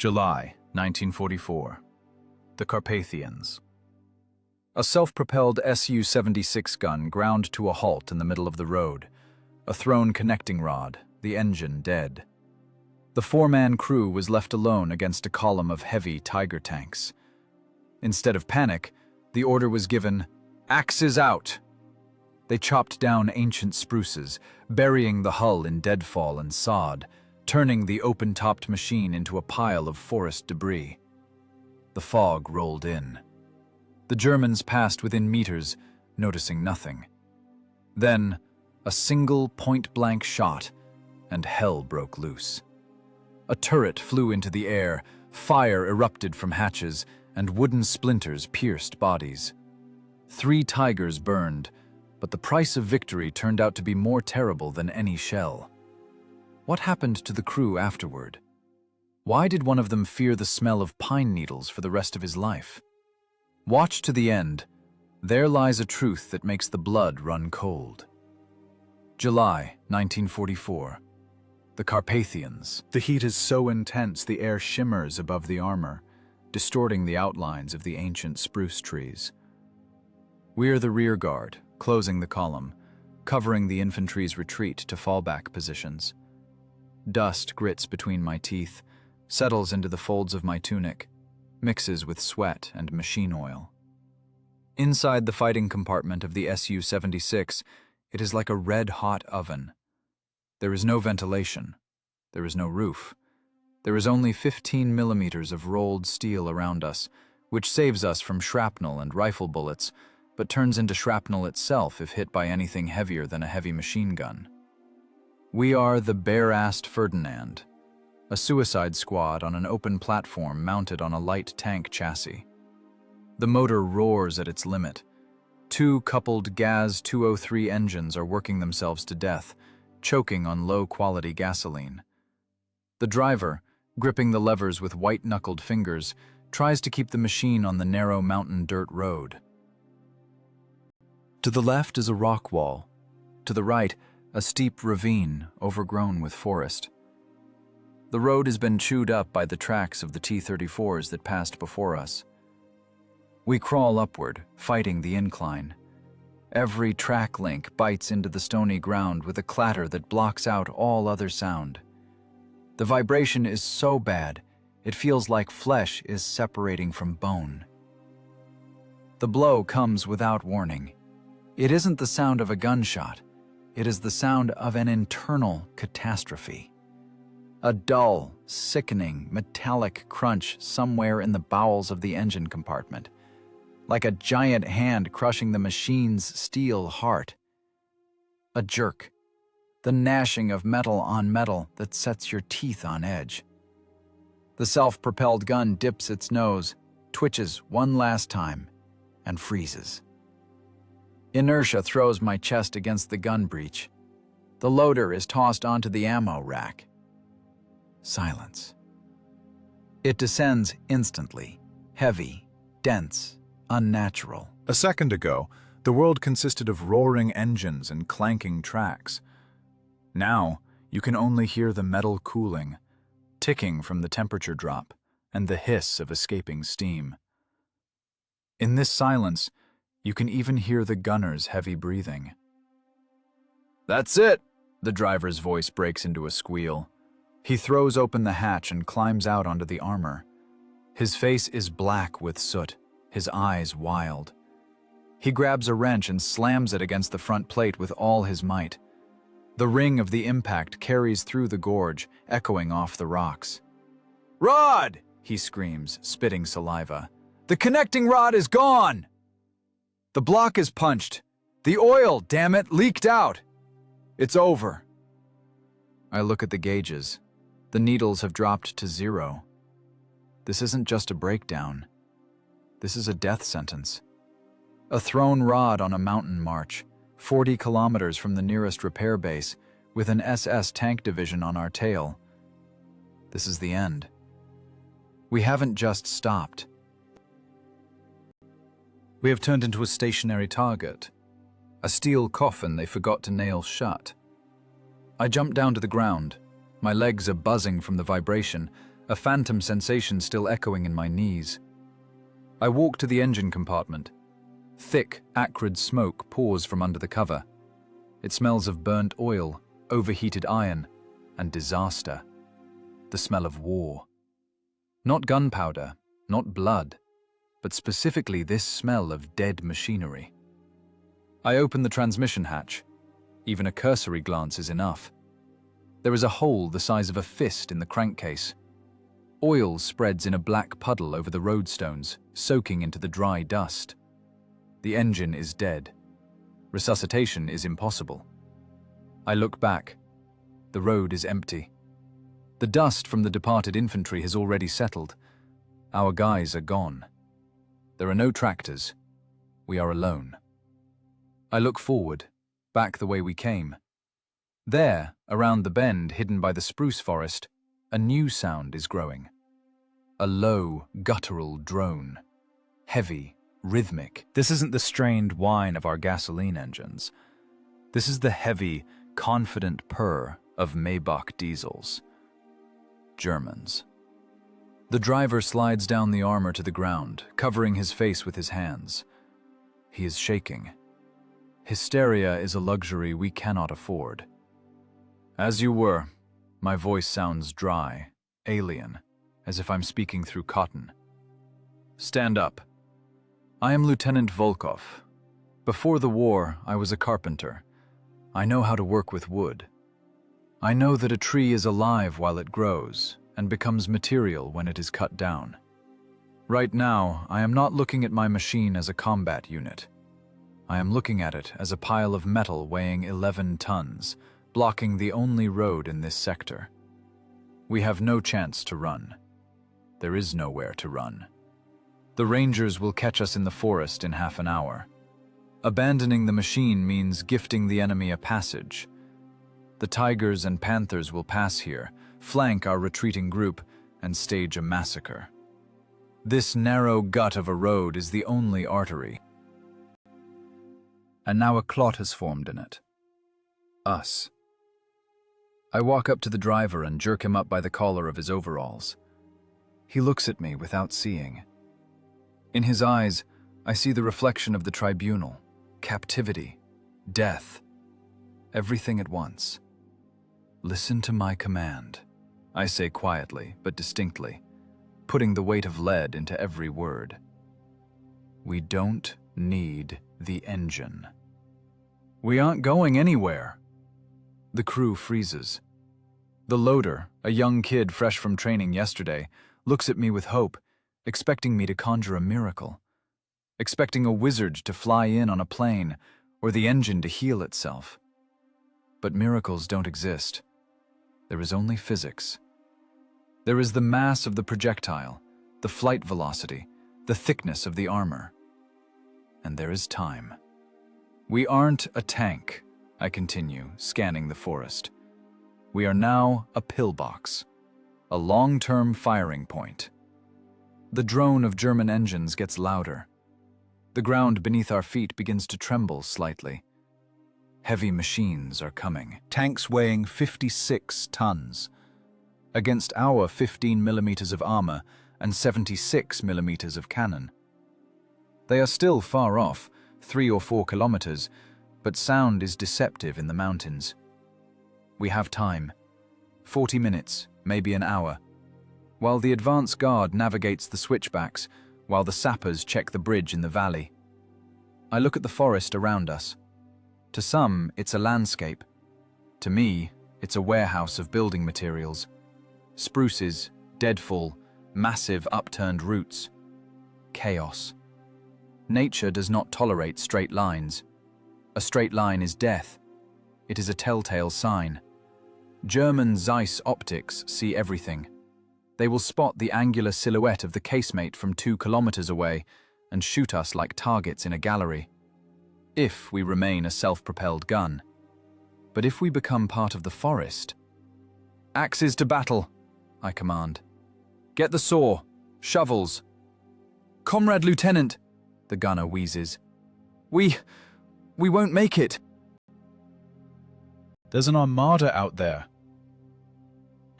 July 1944. The Carpathians. A self-propelled Su-76 gun ground to a halt in the middle of the road, a thrown connecting rod, the engine dead. The four-man crew was left alone against a column of heavy Tiger tanks. Instead of panic, the order was given, "Axes out!" They chopped down ancient spruces, burying the hull in deadfall and sod, turning the open-topped machine into a pile of forest debris. The fog rolled in. The Germans passed within meters, noticing nothing. Then, a single point-blank shot, and hell broke loose. A turret flew into the air, fire erupted from hatches, and wooden splinters pierced bodies. 3 Tigers burned, but the price of victory turned out to be more terrible than any shell. What happened to the crew afterward? Why did one of them fear the smell of pine needles for the rest of his life? Watch to the end. There lies a truth that makes the blood run cold. July 1944. The Carpathians. The heat is so intense the air shimmers above the armor, distorting the outlines of the ancient spruce trees. We're the rear guard, closing the column, covering the infantry's retreat to fallback positions. Dust grits between my teeth, settles into the folds of my tunic, mixes with sweat and machine oil. Inside the fighting compartment of the Su-76, it is like a red-hot oven. There is no ventilation. There is no roof. There is only 15 millimeters of rolled steel around us, which saves us from shrapnel and rifle bullets, but turns into shrapnel itself if hit by anything heavier than a heavy machine gun. We are the bare-assed Ferdinand, a suicide squad on an open platform mounted on a light tank chassis. The motor roars at its limit. 2 coupled Gaz 203 engines are working themselves to death, choking on low-quality gasoline. The driver, gripping the levers with white-knuckled fingers, tries to keep the machine on the narrow mountain dirt road. To the left is a rock wall. To the right, a steep ravine overgrown with forest. The road has been chewed up by the tracks of the T-34s that passed before us. We crawl upward, fighting the incline. Every track link bites into the stony ground with a clatter that blocks out all other sound. The vibration is so bad, it feels like flesh is separating from bone. The blow comes without warning. It isn't the sound of a gunshot. It is the sound of an internal catastrophe. A dull, sickening, metallic crunch somewhere in the bowels of the engine compartment, like a giant hand crushing the machine's steel heart. A jerk, the gnashing of metal on metal that sets your teeth on edge. The self-propelled gun dips its nose, twitches one last time, and freezes. Inertia throws my chest against the gun breech. The loader is tossed onto the ammo rack. Silence. It descends instantly, heavy, dense, unnatural. A second ago, the world consisted of roaring engines and clanking tracks. Now, you can only hear the metal cooling, ticking from the temperature drop, and the hiss of escaping steam. In this silence, you can even hear the gunner's heavy breathing. "That's it!" The driver's voice breaks into a squeal. He throws open the hatch and climbs out onto the armor. His face is black with soot, his eyes wild. He grabs a wrench and slams it against the front plate with all his might. The ring of the impact carries through the gorge, echoing off the rocks. "Rod!" he screams, spitting saliva. "The connecting rod is gone!" The block is punched. The oil, damn it, leaked out. It's over. I look at the gauges. The needles have dropped to 0. This isn't just a breakdown. This is a death sentence. A thrown rod on a mountain march, 40 kilometers from the nearest repair base, with an SS tank division on our tail. This is the end. We haven't just stopped. We have turned into a stationary target, a steel coffin they forgot to nail shut. I jump down to the ground. My legs are buzzing from the vibration, a phantom sensation still echoing in my knees. I walk to the engine compartment. Thick, acrid smoke pours from under the cover. It smells of burnt oil, overheated iron, and disaster. The smell of war. Not gunpowder, not blood, but specifically this smell of dead machinery. I open the transmission hatch. Even a cursory glance is enough. There is a hole the size of a fist in the crankcase. Oil spreads in a black puddle over the roadstones, soaking into the dry dust. The engine is dead. Resuscitation is impossible. I look back. The road is empty. The dust from the departed infantry has already settled. Our guys are gone. There are no tractors. We are alone. I look forward, back the way we came. There, around the bend hidden by the spruce forest, a new sound is growing. A low, guttural drone. Heavy, rhythmic. This isn't the strained whine of our gasoline engines. This is the heavy, confident purr of Maybach diesels. Germans. The driver slides down the armor to the ground, covering his face with his hands. He is shaking. Hysteria is a luxury we cannot afford. As you were, my voice sounds dry, alien, as if I'm speaking through cotton. Stand up. I am Lieutenant Volkov. Before the war, I was a carpenter. I know how to work with wood. I know that a tree is alive while it grows and becomes material when it is cut down. Right now, I am not looking at my machine as a combat unit. I am looking at it as a pile of metal weighing 11 tons, blocking the only road in this sector. We have no chance to run. There is nowhere to run. The Rangers will catch us in the forest in half an hour. Abandoning the machine means gifting the enemy a passage. The Tigers and Panthers will pass here, flank our retreating group, and stage a massacre. This narrow gut of a road is the only artery. And now a clot has formed in it. Us. I walk up to the driver and jerk him up by the collar of his overalls. He looks at me without seeing. In his eyes, I see the reflection of the tribunal, captivity, death, everything at once. Listen to my command, I say quietly but distinctly, putting the weight of lead into every word. We don't need the engine. We aren't going anywhere. The crew freezes. The loader, a young kid fresh from training yesterday, looks at me with hope, expecting me to conjure a miracle, expecting a wizard to fly in on a plane or the engine to heal itself. But miracles don't exist. There is only physics. There is the mass of the projectile, the flight velocity, the thickness of the armor. And there is time. We aren't a tank, I continue, scanning the forest. We are now a pillbox, a long-term firing point. The drone of German engines gets louder. The ground beneath our feet begins to tremble slightly. Heavy machines are coming. Tanks weighing 56 tons. Against our 15 millimeters of armor and 76 millimeters of cannon. They are still far off, 3 or 4 kilometers, but sound is deceptive in the mountains. We have time. 40 minutes, maybe an hour. While the advance guard navigates the switchbacks, while the sappers check the bridge in the valley. I look at the forest around us. To some, it's a landscape. To me, it's a warehouse of building materials. Spruces, deadfall, massive upturned roots. Chaos. Nature does not tolerate straight lines. A straight line is death. It is a telltale sign. German Zeiss optics see everything. They will spot the angular silhouette of the casemate from 2 kilometers away and shoot us like targets in a gallery. If we remain a self-propelled gun. But if we become part of the forest... Axes to battle, I command. Get the saw, shovels. Comrade Lieutenant, the gunner wheezes. We won't make it. There's an armada out there.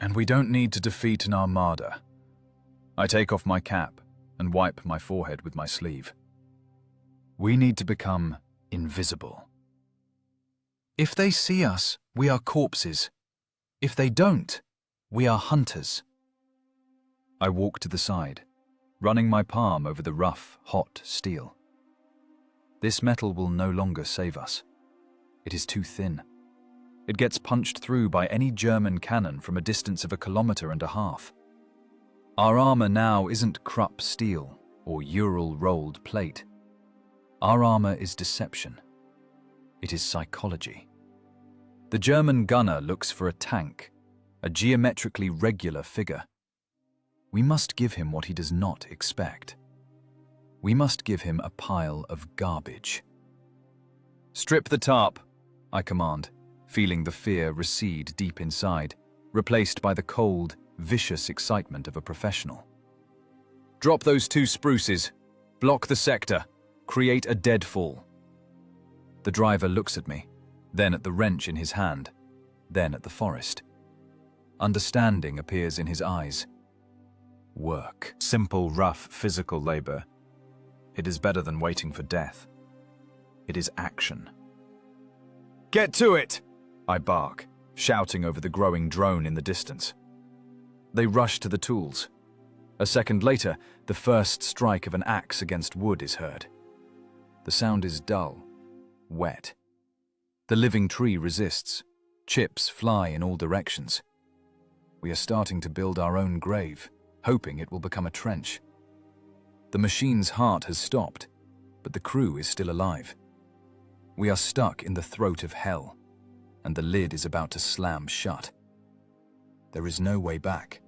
And we don't need to defeat an armada. I take off my cap and wipe my forehead with my sleeve. We need to become invisible. If they see us, we are corpses. If they don't, we are hunters. I walk to the side, running my palm over the rough, hot steel. This metal will no longer save us. It is too thin. It gets punched through by any German cannon from a distance of 1.5 kilometers. Our armor now isn't Krupp steel or Ural rolled plate. Our armor is deception. It is psychology. The German gunner looks for a tank, a geometrically regular figure. We must give him what he does not expect. We must give him a pile of garbage. Strip the tarp, I command, feeling the fear recede deep inside, replaced by the cold, vicious excitement of a professional. Drop those 2 spruces, block the sector, create a deadfall. The driver looks at me, then at the wrench in his hand, then at the forest. Understanding appears in his eyes. Work. Simple, rough, physical labor. It is better than waiting for death. It is action. Get to it! I bark, shouting over the growing drone in the distance. They rush to the tools. A second later, the first strike of an axe against wood is heard. The sound is dull, wet. The living tree resists. Chips fly in all directions. We are starting to build our own grave, hoping it will become a trench. The machine's heart has stopped, but the crew is still alive. We are stuck in the throat of hell, and the lid is about to slam shut. There is no way back.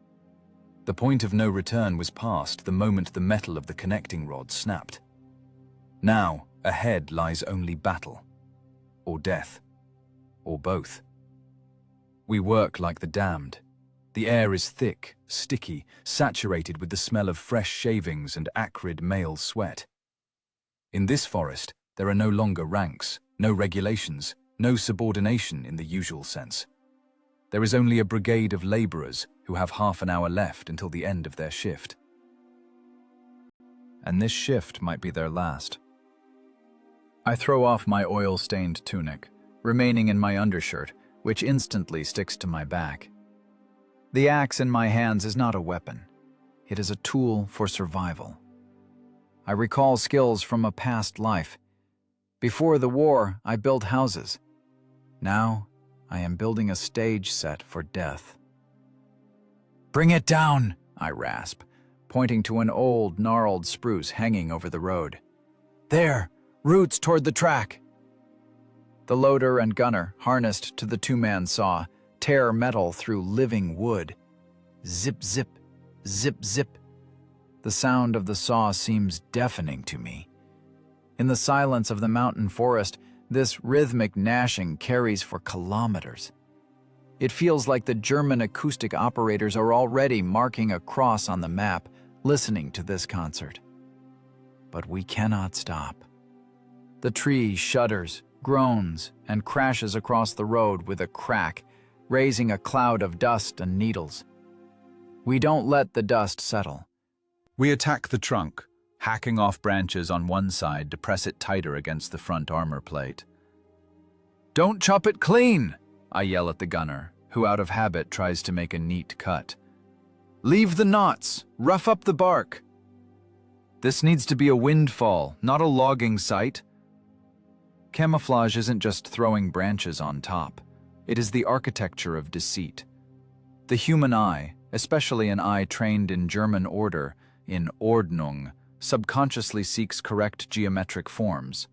The point of no return was passed the moment the metal of the connecting rod snapped. Now, ahead lies only battle, or death, or both. We work like the damned. The air is thick, sticky, saturated with the smell of fresh shavings and acrid male sweat. In this forest, there are no longer ranks, no regulations, no subordination in the usual sense. There is only a brigade of laborers who have half an hour left until the end of their shift. And this shift might be their last. I throw off my oil-stained tunic, remaining in my undershirt, which instantly sticks to my back. The axe in my hands is not a weapon. It is a tool for survival. I recall skills from a past life. Before the war, I built houses. Now, I am building a stage set for death. "Bring it down," I rasp, pointing to an old, gnarled spruce hanging over the road. "There, roots toward the track." The loader and gunner, harnessed to the 2-man saw, tear metal through living wood. Zip, zip, zip, zip. The sound of the saw seems deafening to me. In the silence of the mountain forest, this rhythmic gnashing carries for kilometers. It feels like the German acoustic operators are already marking a cross on the map, listening to this concert. But we cannot stop. The tree shudders, groans, and crashes across the road with a crack, raising a cloud of dust and needles. We don't let the dust settle. We attack the trunk, hacking off branches on one side to press it tighter against the front armor plate. "Don't chop it clean!" I yell at the gunner, who out of habit tries to make a neat cut. "Leave the knots, rough up the bark." This needs to be a windfall, not a logging site. Camouflage isn't just throwing branches on top. It is the architecture of deceit. The human eye, especially an eye trained in German order, in Ordnung, subconsciously seeks correct geometric forms.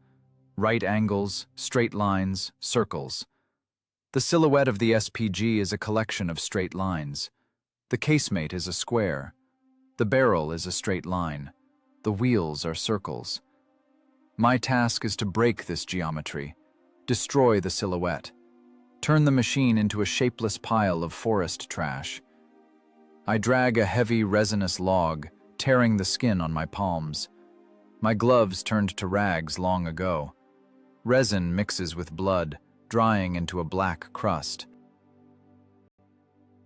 Right angles, straight lines, circles. The silhouette of the SPG is a collection of straight lines. The casemate is a square. The barrel is a straight line. The wheels are circles. My task is to break this geometry, destroy the silhouette, turn the machine into a shapeless pile of forest trash. I drag a heavy resinous log, tearing the skin on my palms. My gloves turned to rags long ago. Resin mixes with blood, drying into a black crust.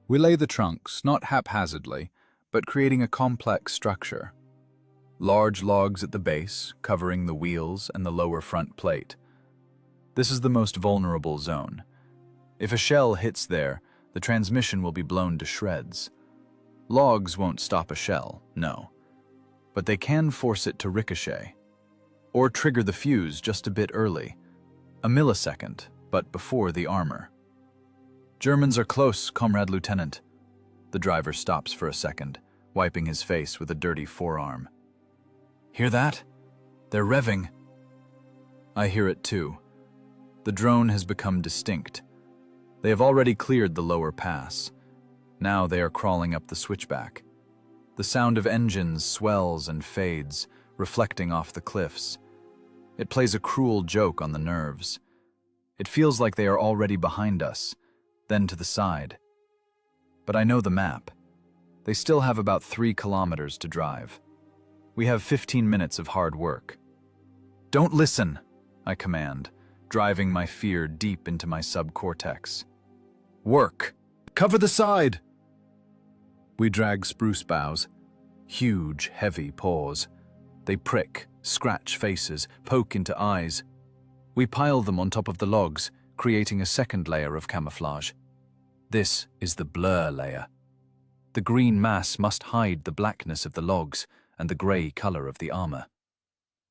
We lay the trunks, not haphazardly, but creating a complex structure. Large logs at the base, covering the wheels and the lower front plate. This is the most vulnerable zone. If a shell hits there, the transmission will be blown to shreds. Logs won't stop a shell, no. But they can force it to ricochet, or trigger the fuse just a bit early, a millisecond, but before the armor. Germans are close, Comrade Lieutenant. The driver stops for a second, wiping his face with a dirty forearm. Hear that? They're revving. I hear it too. The drone has become distinct. They have already cleared the lower pass. Now they are crawling up the switchback. The sound of engines swells and fades, reflecting off the cliffs. It plays a cruel joke on the nerves. It feels like they are already behind us, then to the side. But I know the map. They still have about 3 kilometers to drive. We have 15 minutes of hard work. Don't listen, I command, driving my fear deep into my subcortex. Work! Cover the side! We drag spruce boughs, huge, heavy paws. They prick, scratch faces, poke into eyes. We pile them on top of the logs, creating a second layer of camouflage. This is the blur layer. The green mass must hide the blackness of the logs and the grey color of the armor.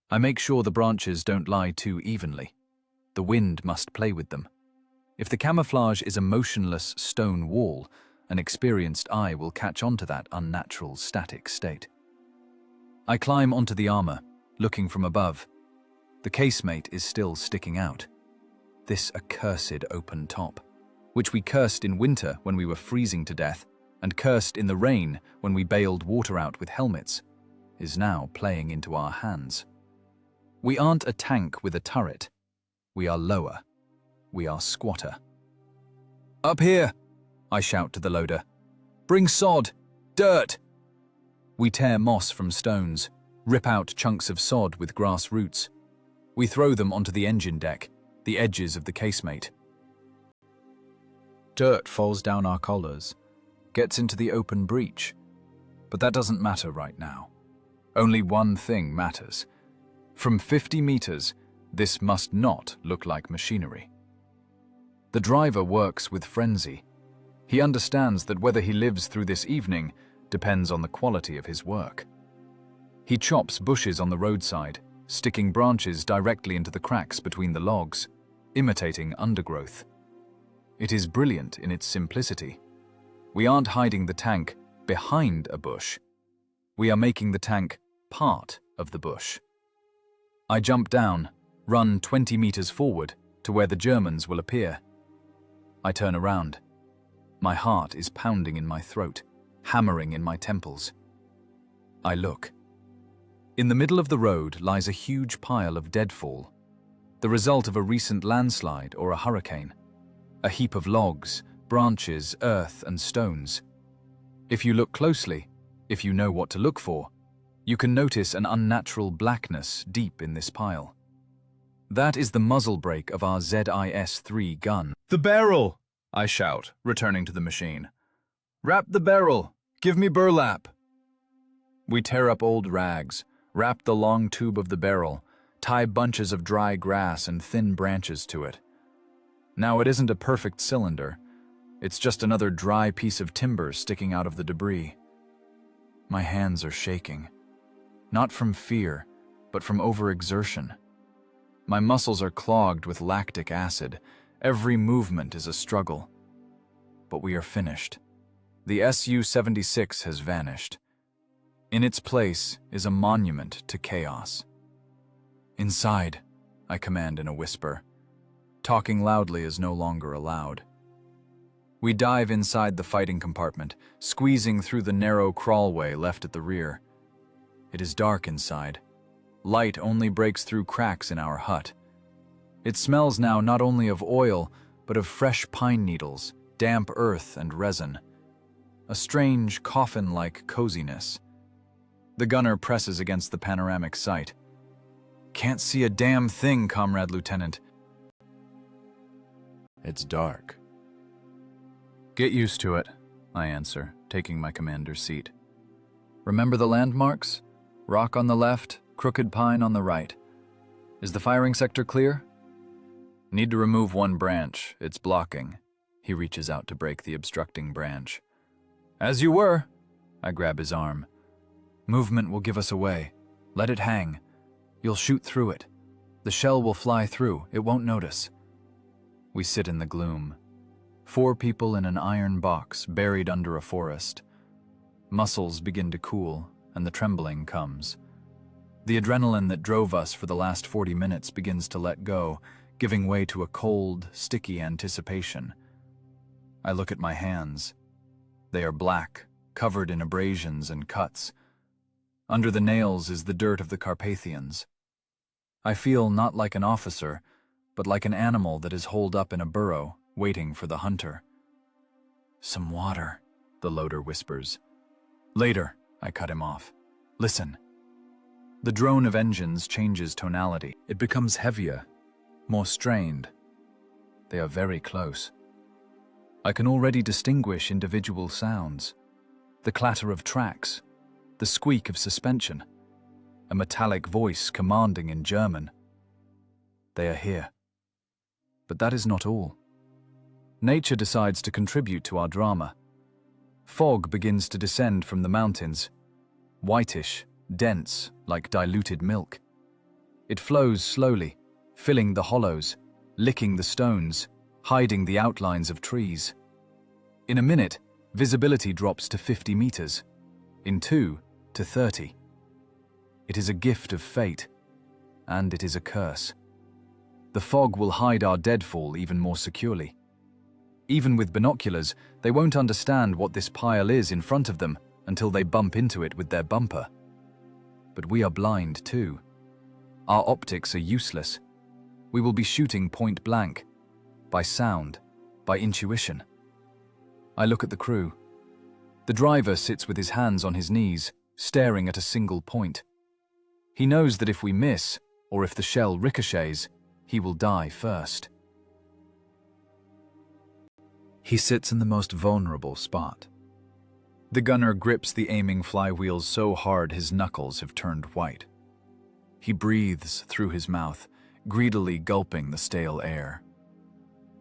I make sure the branches don't lie too evenly. The wind must play with them. If the camouflage is a motionless stone wall, an experienced eye will catch on to that unnatural static state. I climb onto the armor, looking from above. The casemate is still sticking out. This accursed open top, which we cursed in winter when we were freezing to death, and cursed in the rain when we bailed water out with helmets, is now playing into our hands. We aren't a tank with a turret. We are lower. We are squatter. Up here, I shout to the loader. Bring sod, dirt. We tear moss from stones, rip out chunks of sod with grass roots. We throw them onto the engine deck, the edges of the casemate. Dirt falls down our collars, gets into the open breach. But that doesn't matter right now. Only one thing matters. From 50 meters, this must not look like machinery. The driver works with frenzy. He understands that whether he lives through this evening depends on the quality of his work. He chops bushes on the roadside, sticking branches directly into the cracks between the logs, imitating undergrowth. It is brilliant in its simplicity. We aren't hiding the tank behind a bush. We are making the tank part of the bush. I jump down, run 20 meters forward to where the Germans will appear. I turn around. My heart is pounding in my throat, hammering in my temples. I look. In the middle of the road lies a huge pile of deadfall, the result of a recent landslide or a hurricane. A heap of logs, branches, earth, and stones. If you look closely, if you know what to look for, you can notice an unnatural blackness deep in this pile. That is the muzzle brake of our ZIS-3 gun. The barrel! I shout, returning to the machine. Wrap the barrel! Give me burlap! We tear up old rags, wrap the long tube of the barrel, tie bunches of dry grass and thin branches to it. Now it isn't a perfect cylinder. It's just another dry piece of timber sticking out of the debris. My hands are shaking. Not from fear, but from overexertion. My muscles are clogged with lactic acid. Every movement is a struggle. But we are finished. The Su-76 has vanished. In its place is a monument to chaos. Inside, I command in a whisper. Talking loudly is no longer allowed. We dive inside the fighting compartment, squeezing through the narrow crawlway left at the rear. It is dark inside. Light only breaks through cracks in our hut. It smells now not only of oil, but of fresh pine needles, damp earth, and resin. A strange, coffin-like coziness. The gunner presses against the panoramic sight. Can't see a damn thing, Comrade Lieutenant. It's dark. Get used to it. I answer, taking my commander's seat. Remember the landmarks? Rock on the left, crooked pine on the right. Is the firing sector clear? Need to remove one branch. It's blocking. He reaches out to break the obstructing branch. As you were. I grab his arm. Movement will give us away. Let it hang. You'll shoot through it. The shell will fly through. It won't notice. We sit in the gloom. 4 people in an iron box buried under a forest. Muscles begin to cool, and the trembling comes. The adrenaline that drove us for the last 40 minutes begins to let go, giving way to a cold, sticky anticipation. I look at my hands. They are black, covered in abrasions and cuts. Under the nails is the dirt of the Carpathians. I feel not like an officer, but like an animal that is holed up in a burrow, waiting for the hunter. Some water, the loader whispers. Later, I cut him off. Listen. The drone of engines changes tonality. It becomes heavier, more strained. They are very close. I can already distinguish individual sounds. The clatter of tracks, the squeak of suspension, a metallic voice commanding in German. They are here. But that is not all. Nature decides to contribute to our drama. Fog begins to descend from the mountains, whitish, dense, like diluted milk. It flows slowly, filling the hollows, licking the stones, hiding the outlines of trees. In a minute, visibility drops to 50 meters. In 2, to 30. It is a gift of fate, and it is a curse. The fog will hide our deadfall even more securely. Even with binoculars, they won't understand what this pile is in front of them until they bump into it with their bumper. But we are blind too. Our optics are useless. We will be shooting point blank, by sound, by intuition. I look at the crew. The driver sits with his hands on his knees, staring at a single point. He knows that if we miss, or if the shell ricochets, he will die first. He sits in the most vulnerable spot. The gunner grips the aiming flywheels so hard his knuckles have turned white. He breathes through his mouth, greedily gulping the stale air.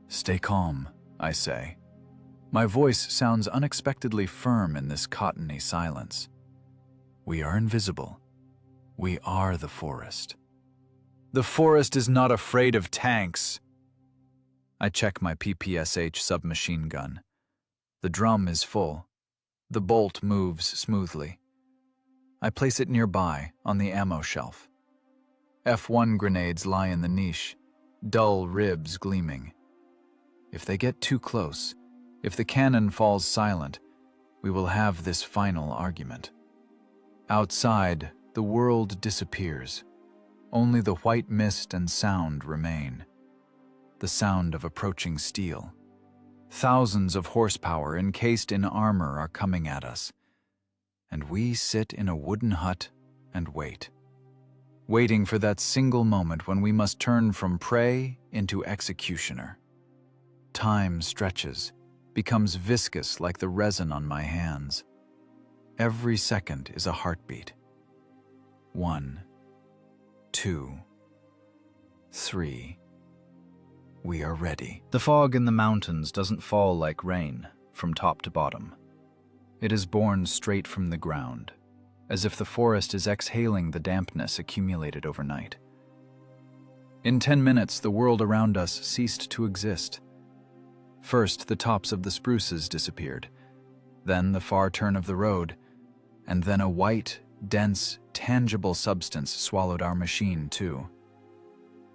Stay calm, I say. My voice sounds unexpectedly firm in this cottony silence. We are invisible. We are the forest. The forest is not afraid of tanks. I check my PPSH submachine gun. The drum is full. The bolt moves smoothly. I place it nearby on the ammo shelf. F1 grenades lie in the niche, dull ribs gleaming. If they get too close, if the cannon falls silent, we will have this final argument. Outside, the world disappears. Only the white mist and sound remain. The sound of approaching steel. Thousands of horsepower encased in armor are coming at us. And we sit in a wooden hut and wait. Waiting for that single moment when we must turn from prey into executioner. Time stretches, becomes viscous like the resin on my hands. Every second is a heartbeat. 1, 2, 3. We are ready. The fog in the mountains doesn't fall like rain, from top to bottom. It is born straight from the ground, as if the forest is exhaling the dampness accumulated overnight. In 10 minutes, the world around us ceased to exist. First, the tops of the spruces disappeared, then the far turn of the road, and then a white, dense, tangible substance swallowed our machine too.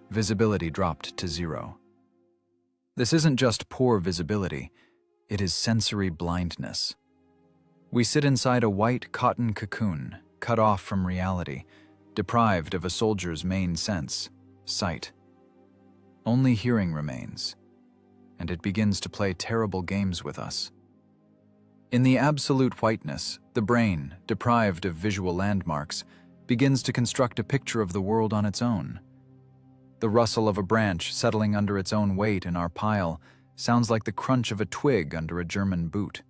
Visibility dropped to 0. This isn't just poor visibility, it is sensory blindness. We sit inside a white cotton cocoon, cut off from reality, deprived of a soldier's main sense, sight. Only hearing remains, and it begins to play terrible games with us. In the absolute whiteness, the brain, deprived of visual landmarks, begins to construct a picture of the world on its own. The rustle of a branch settling under its own weight in our pile sounds like the crunch of a twig under a German boot.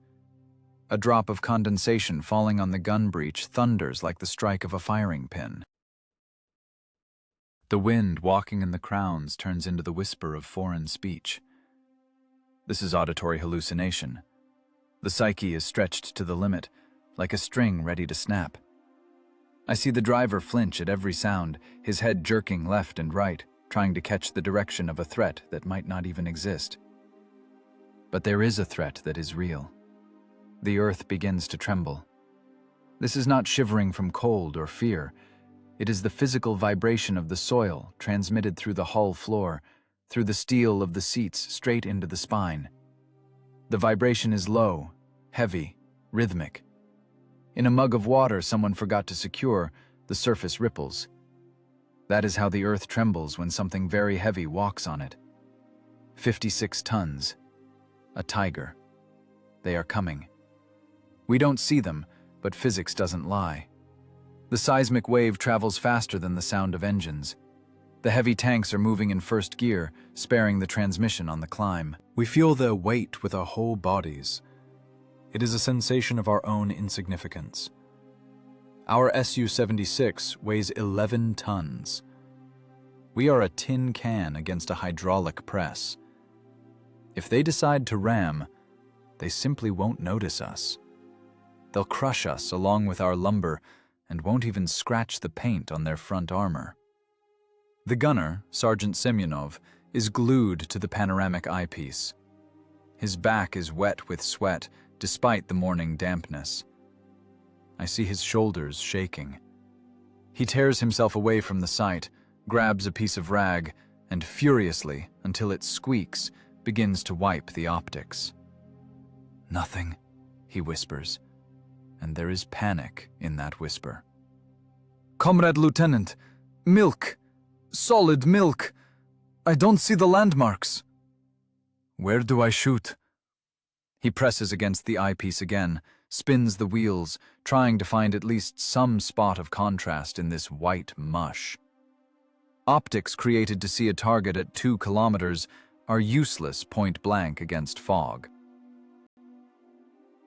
A drop of condensation falling on the gun breech thunders like the strike of a firing pin. The wind walking in the crowns turns into the whisper of foreign speech. This is auditory hallucination. The psyche is stretched to the limit, like a string ready to snap. I see the driver flinch at every sound, his head jerking left and right, trying to catch the direction of a threat that might not even exist. But there is a threat that is real. The earth begins to tremble. This is not shivering from cold or fear. It is the physical vibration of the soil transmitted through the hull floor, through the steel of the seats straight into the spine. The vibration is low, heavy, rhythmic. In a mug of water someone forgot to secure, the surface ripples. That is how the earth trembles when something very heavy walks on it. 56 tons. A tiger. They are coming. We don't see them, but physics doesn't lie. The seismic wave travels faster than the sound of engines. The heavy tanks are moving in first gear, sparing the transmission on the climb. We feel their weight with our whole bodies. It is a sensation of our own insignificance. Our Su-76 weighs 11 tons. We are a tin can against a hydraulic press. If they decide to ram, they simply won't notice us. They'll crush us along with our lumber and won't even scratch the paint on their front armor. The gunner, Sergeant Semyonov, is glued to the panoramic eyepiece. His back is wet with sweat, despite the morning dampness. I see his shoulders shaking. He tears himself away from the sight, grabs a piece of rag, and furiously, until it squeaks, begins to wipe the optics. "Nothing," he whispers, and there is panic in that whisper. "Comrade Lieutenant, milk! Solid milk! I don't see the landmarks." "Where do I shoot?" He presses against the eyepiece again, spins the wheels, trying to find at least some spot of contrast in this white mush. Optics created to see a target at 2 kilometers are useless point blank against fog.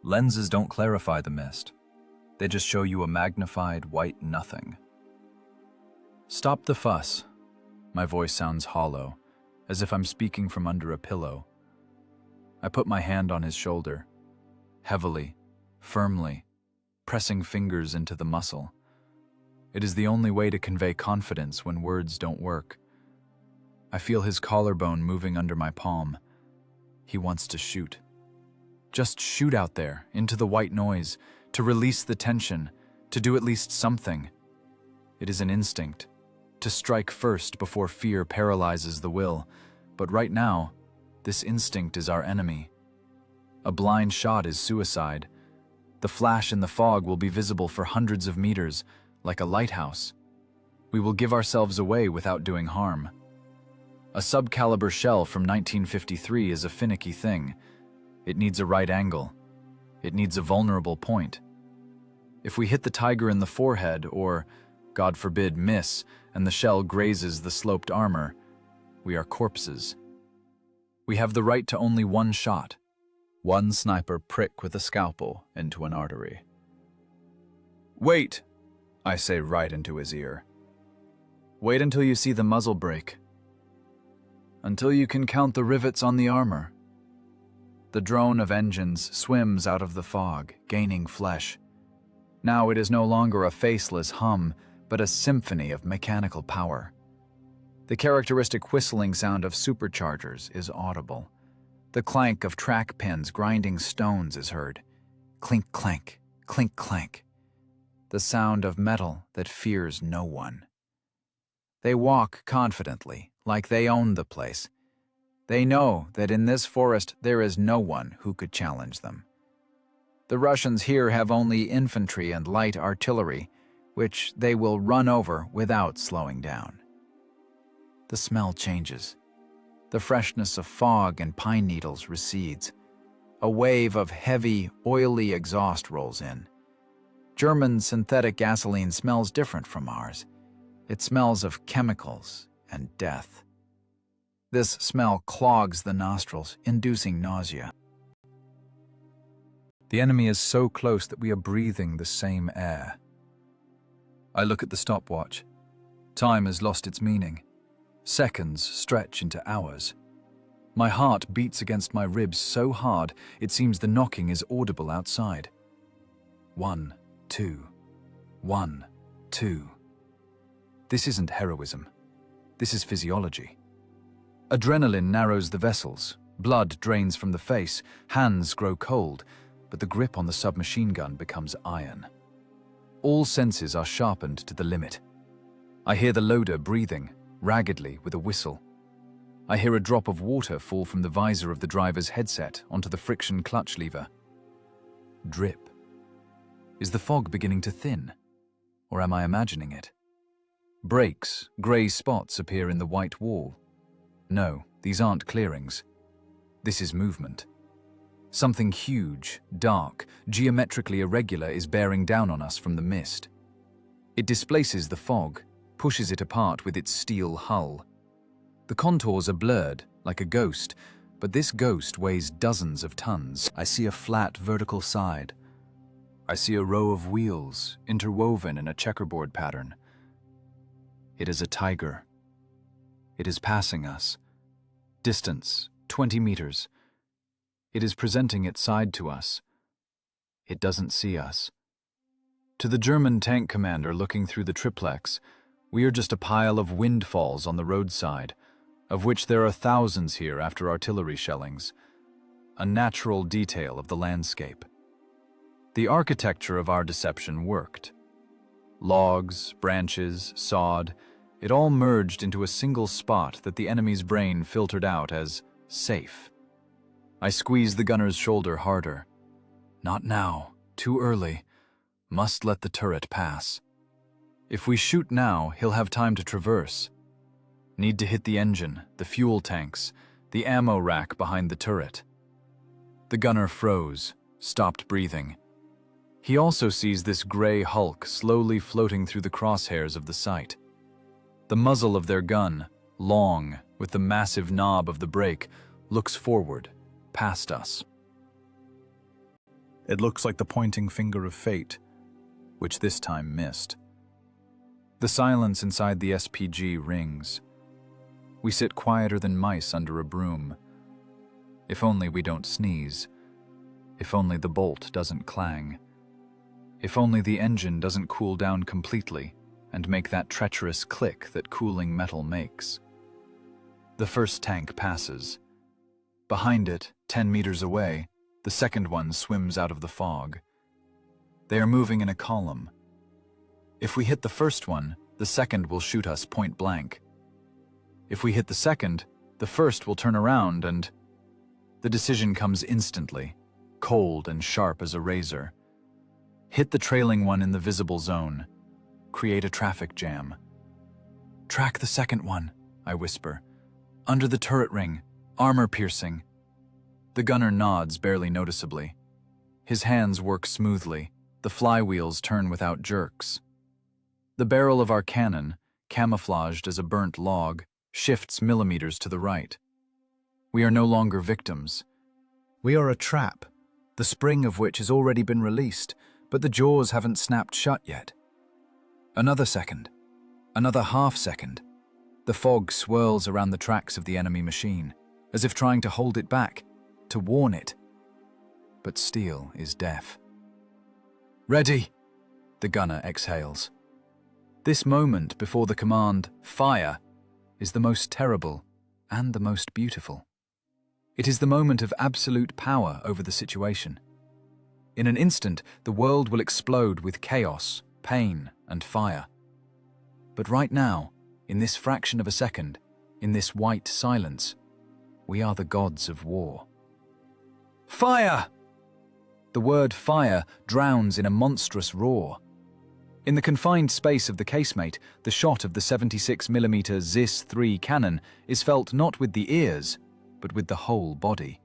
Lenses don't clarify the mist. They just show you a magnified white nothing. "Stop the fuss." My voice sounds hollow, as if I'm speaking from under a pillow. I put my hand on his shoulder, heavily, firmly, pressing fingers into the muscle. It is the only way to convey confidence when words don't work. I feel his collarbone moving under my palm. He wants to shoot. Just shoot out there, into the white noise, to release the tension, to do at least something. It is an instinct, to strike first before fear paralyzes the will, but right now, this instinct is our enemy. A blind shot is suicide. The flash in the fog will be visible for hundreds of meters, like a lighthouse. We will give ourselves away without doing harm. A subcaliber shell from 1953 is a finicky thing. It needs a right angle. It needs a vulnerable point. If we hit the tiger in the forehead or, God forbid, miss, and the shell grazes the sloped armor, we are corpses. We have the right to only one shot. One sniper prick with a scalpel into an artery. "Wait," I say right into his ear. "Wait until you see the muzzle break. Until you can count the rivets on the armor." The drone of engines swims out of the fog, gaining flesh. Now it is no longer a faceless hum, but a symphony of mechanical power. The characteristic whistling sound of superchargers is audible. The clank of track pins grinding stones is heard. Clink, clank, clink, clank. The sound of metal that fears no one. They walk confidently, like they own the place. They know that in this forest there is no one who could challenge them. The Russians here have only infantry and light artillery, which they will run over without slowing down. The smell changes. The freshness of fog and pine needles recedes. A wave of heavy, oily exhaust rolls in. German synthetic gasoline smells different from ours. It smells of chemicals and death. This smell clogs the nostrils, inducing nausea. The enemy is so close that we are breathing the same air. I look at the stopwatch. Time has lost its meaning. Seconds stretch into hours. My heart beats against my ribs so hard it seems the knocking is audible outside. 1, 2, 1, 2. This isn't heroism. This is physiology. Adrenaline narrows the vessels, blood drains from the face, hands grow cold, but the grip on the submachine gun becomes iron. All senses are sharpened to the limit. I hear the loader breathing, raggedly with a whistle. I hear a drop of water fall from the visor of the driver's headset onto the friction clutch lever. Drip. Is the fog beginning to thin? Or am I imagining it? Breaks, grey spots appear in the white wall. No, these aren't clearings. This is movement. Something huge, dark, geometrically irregular is bearing down on us from the mist. It displaces the fog, pushes it apart with its steel hull. The contours are blurred, like a ghost, but this ghost weighs dozens of tons. I see a flat vertical side. I see a row of wheels, interwoven in a checkerboard pattern. It is a tiger. It is passing us. Distance, 20 meters. It is presenting its side to us. It doesn't see us. To the German tank commander looking through the triplex, we are just a pile of windfalls on the roadside, of which there are thousands here after artillery shellings. A natural detail of the landscape. The architecture of our deception worked. Logs, branches, sod, it all merged into a single spot that the enemy's brain filtered out as safe. I squeezed the gunner's shoulder harder. Not now, too early. Must let the turret pass. If we shoot now, he'll have time to traverse. Need to hit the engine, the fuel tanks, the ammo rack behind the turret. The gunner froze, stopped breathing. He also sees this gray hulk slowly floating through the crosshairs of the sight. The muzzle of their gun, long, with the massive knob of the brake, looks forward, past us. It looks like the pointing finger of fate, which this time missed. The silence inside the SPG rings. We sit quieter than mice under a broom. If only we don't sneeze. If only the bolt doesn't clang. If only the engine doesn't cool down completely and make that treacherous click that cooling metal makes. The first tank passes. Behind it, 10 meters away, the second one swims out of the fog. They are moving in a column. If we hit the first one, the second will shoot us point blank. If we hit the second, the first will turn around and... The decision comes instantly, cold and sharp as a razor. Hit the trailing one in the visible zone. Create a traffic jam. Track the second one, I whisper. Under the turret ring, armor piercing. The gunner nods barely noticeably. His hands work smoothly. The flywheels turn without jerks. The barrel of our cannon, camouflaged as a burnt log, shifts millimeters to the right. We are no longer victims. We are a trap, the spring of which has already been released, but the jaws haven't snapped shut yet. Another second. Another half second. The fog swirls around the tracks of the enemy machine, as if trying to hold it back, to warn it. But steel is deaf. Ready, the gunner exhales. This moment before the command, fire, is the most terrible and the most beautiful. It is the moment of absolute power over the situation. In an instant, the world will explode with chaos, pain, and fire. But right now, in this fraction of a second, in this white silence, we are the gods of war. Fire! The word fire drowns in a monstrous roar. In the confined space of the casemate, the shot of the 76mm ZIS-3 cannon is felt not with the ears, but with the whole body.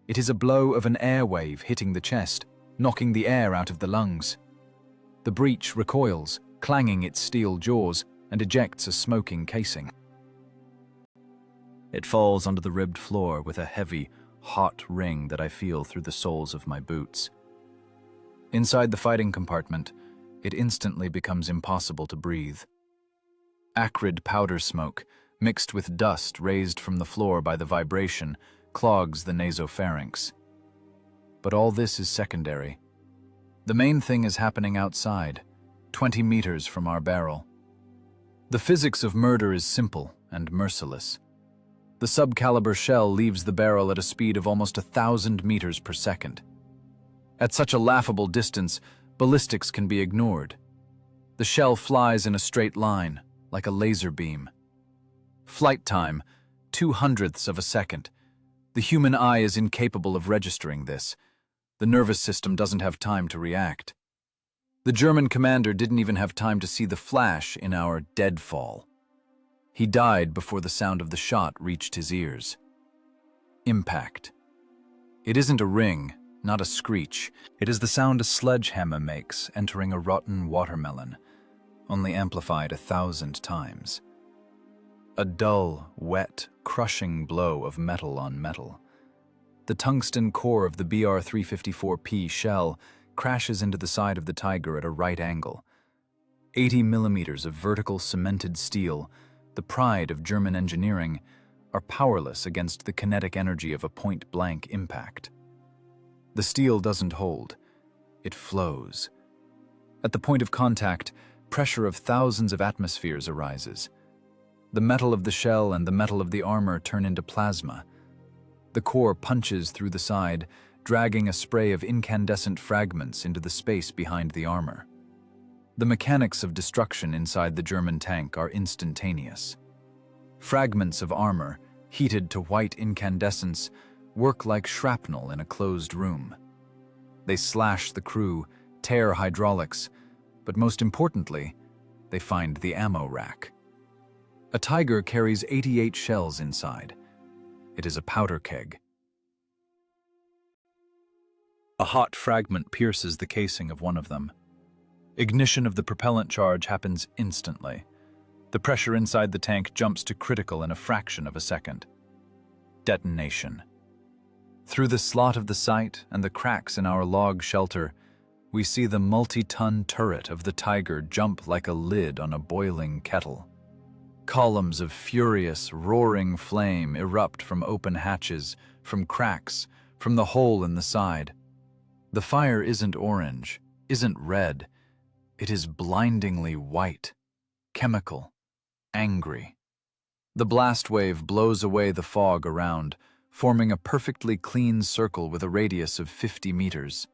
It is a blow of an air wave hitting the chest, knocking the air out of the lungs. The breech recoils, clanging its steel jaws, and ejects a smoking casing. It falls onto the ribbed floor with a heavy, hot ring that I feel through the soles of my boots. Inside the fighting compartment, it instantly becomes impossible to breathe. Acrid powder smoke, mixed with dust raised from the floor by the vibration, clogs the nasopharynx. But all this is secondary. The main thing is happening outside, 20 meters from our barrel. The physics of murder is simple and merciless. The subcaliber shell leaves the barrel at a speed of almost 1,000 meters per second. At such a laughable distance, ballistics can be ignored. The shell flies in a straight line, like a laser beam. Flight time, 0.02 of a second. The human eye is incapable of registering this. The nervous system doesn't have time to react. The German commander didn't even have time to see the flash in our deadfall. He died before the sound of the shot reached his ears. Impact. It isn't a ring, not a screech. It is the sound a sledgehammer makes entering a rotten watermelon, only amplified 1,000 times. A dull, wet, crushing blow of metal on metal. The tungsten core of the BR-354P shell crashes into the side of the Tiger at a right angle. 80 millimeters of vertical cemented steel, the pride of German engineering, are powerless against the kinetic energy of a point-blank impact. The steel doesn't hold, it flows. At the point of contact, pressure of thousands of atmospheres arises. The metal of the shell and the metal of the armor turn into plasma. The core punches through the side, dragging a spray of incandescent fragments into the space behind the armor. The mechanics of destruction inside the German tank are instantaneous. Fragments of armor, heated to white incandescence, work like shrapnel in a closed room. They slash the crew, tear hydraulics, but most importantly, they find the ammo rack. A Tiger carries 88 shells inside. It is a powder keg. A hot fragment pierces the casing of one of them. Ignition of the propellant charge happens instantly. The pressure inside the tank jumps to critical in a fraction of a second. Detonation. Through the slot of the sight and the cracks in our log shelter, we see the multi-ton turret of the Tiger jump like a lid on a boiling kettle. Columns of furious, roaring flame erupt from open hatches, from cracks, from the hole in the side. The fire isn't orange, isn't red. It is blindingly white, chemical, angry. The blast wave blows away the fog around, forming a perfectly clean circle with a radius of 50 meters.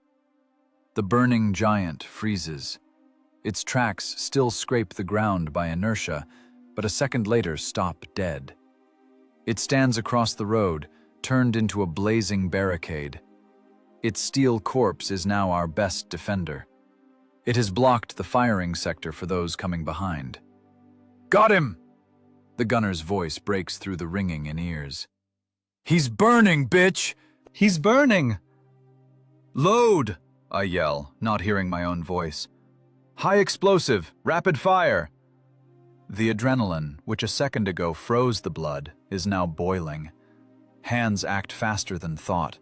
The burning giant freezes. Its tracks still scrape the ground by inertia, but a second later stop dead. It stands across the road, turned into a blazing barricade. Its steel corpse is now our best defender. It has blocked the firing sector for those coming behind. "Got him!" The gunner's voice breaks through the ringing in ears. "He's burning, bitch! He's burning!" "Load!" I yell, not hearing my own voice. "High explosive, rapid fire!" The adrenaline, which a second ago froze the blood, is now boiling. Hands act faster than thought.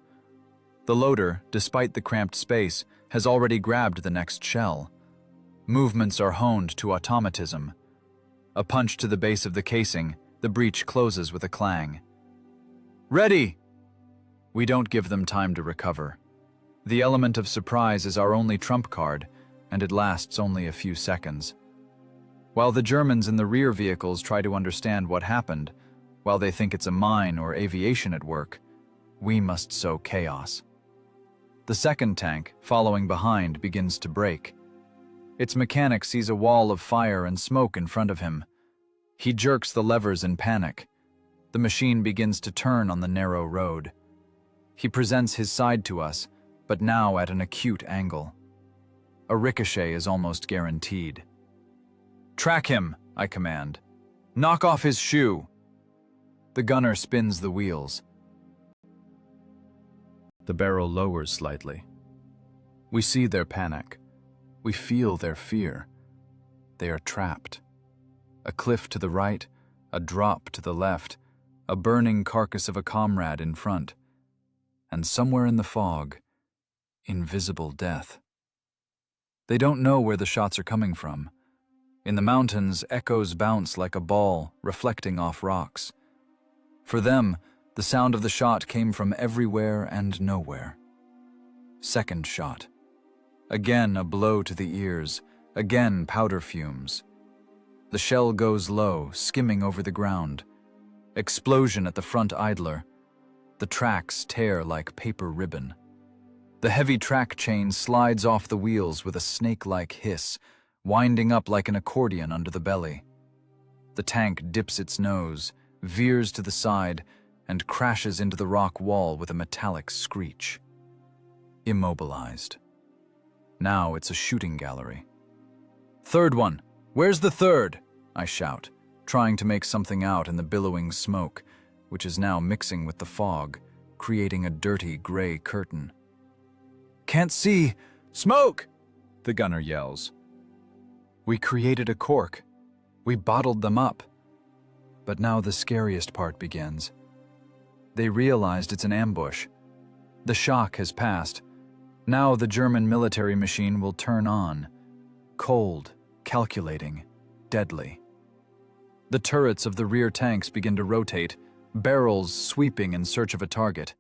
The loader, despite the cramped space, has already grabbed the next shell. Movements are honed to automatism. A punch to the base of the casing, the breech closes with a clang. "Ready!" We don't give them time to recover. The element of surprise is our only trump card, and it lasts only a few seconds. While the Germans in the rear vehicles try to understand what happened, while they think it's a mine or aviation at work, we must sow chaos. The second tank, following behind, begins to brake. Its mechanic sees a wall of fire and smoke in front of him. He jerks the levers in panic. The machine begins to turn on the narrow road. He presents his side to us, but now at an acute angle. A ricochet is almost guaranteed. "Track him," I command. "Knock off his shoe." The gunner spins the wheels. The barrel lowers slightly. We see their panic. We feel their fear. They are trapped. A cliff to the right, a drop to the left, a burning carcass of a comrade in front. And somewhere in the fog, invisible death. They don't know where the shots are coming from. In the mountains, echoes bounce like a ball, reflecting off rocks. For them, the sound of the shot came from everywhere and nowhere. Second shot. Again a blow to the ears, again powder fumes. The shell goes low, skimming over the ground. Explosion at the front idler. The tracks tear like paper ribbon. The heavy track chain slides off the wheels with a snake-like hiss, winding up like an accordion under the belly. The tank dips its nose, veers to the side, and crashes into the rock wall with a metallic screech. Immobilized. Now it's a shooting gallery. "Third one! Where's the third?" I shout, trying to make something out in the billowing smoke, which is now mixing with the fog, creating a dirty gray curtain. "Can't see! Smoke!" the gunner yells. We created a cork. We bottled them up. But now the scariest part begins. They realized it's an ambush. The shock has passed. Now the German military machine will turn on. Cold, calculating, deadly. The turrets of the rear tanks begin to rotate, barrels sweeping in search of a target.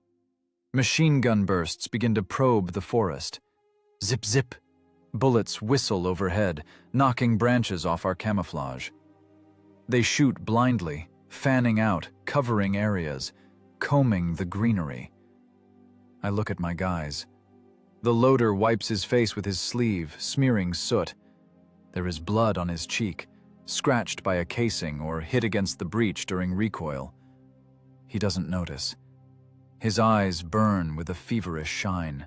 Machine gun bursts begin to probe the forest. Zip, zip. Bullets whistle overhead, knocking branches off our camouflage. They shoot blindly, fanning out, covering areas, combing the greenery. I look at my guys. The loader wipes his face with his sleeve, smearing soot. There is blood on his cheek, scratched by a casing or hit against the breech during recoil. He doesn't notice. His eyes burn with a feverish shine.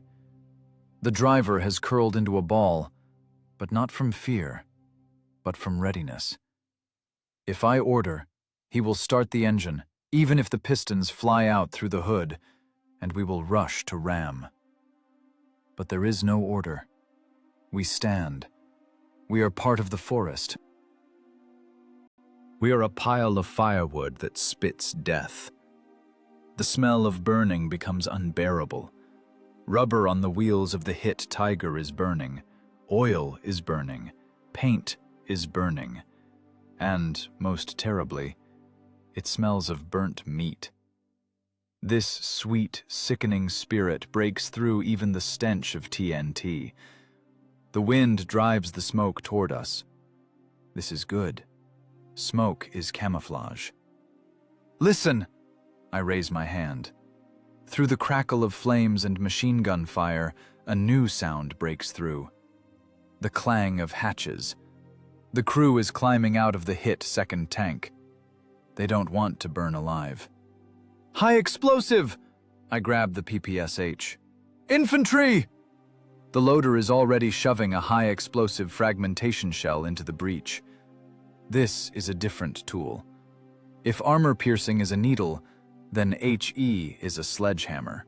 The driver has curled into a ball, but not from fear, but from readiness. If I order, he will start the engine, even if the pistons fly out through the hood, and we will rush to ram. But there is no order. We stand. We are part of the forest. We are a pile of firewood that spits death. The smell of burning becomes unbearable. Rubber on the wheels of the hit Tiger is burning. Oil is burning. Paint is burning. And, most terribly, it smells of burnt meat. This sweet, sickening spirit breaks through even the stench of TNT. The wind drives the smoke toward us. This is good. Smoke is camouflage. "Listen!" I raise my hand. Through the crackle of flames and machine gun fire, a new sound breaks through. The clang of hatches. The crew is climbing out of the hit second tank. They don't want to burn alive. "High explosive!" I grab the PPSH. "Infantry!" The loader is already shoving a high explosive fragmentation shell into the breach. This is a different tool. If armor-piercing is a needle, then HE is a sledgehammer.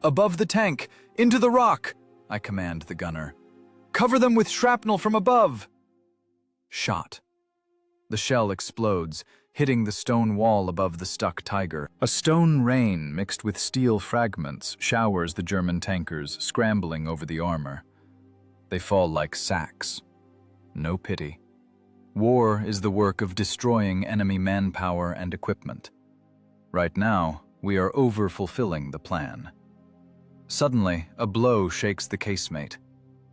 "Above the tank! Into the rock!" I command the gunner. "Cover them with shrapnel from above!" Shot. The shell explodes, hitting the stone wall above the stuck Tiger. A stone rain mixed with steel fragments showers the German tankers, scrambling over the armor. They fall like sacks. No pity. War is the work of destroying enemy manpower and equipment. Right now, we are over-fulfilling the plan. Suddenly, a blow shakes the casemate.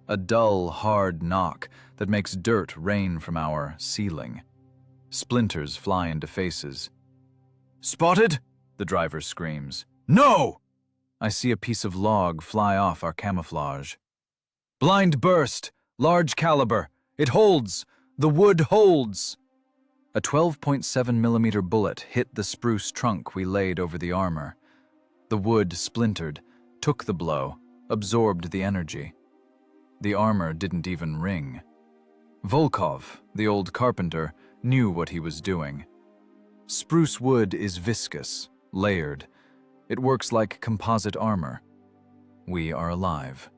A dull, hard knock that makes dirt rain from our ceiling. Splinters fly into faces. "Spotted!" the driver screams. "No!" I see a piece of log fly off our camouflage. "Blind burst! Large caliber! It holds! The wood holds!" A 12.7mm bullet hit the spruce trunk we laid over the armor. The wood splintered, took the blow, absorbed the energy. The armor didn't even ring. Volkov, the old carpenter, knew what he was doing. Spruce wood is viscous, layered. It works like composite armor. We are alive.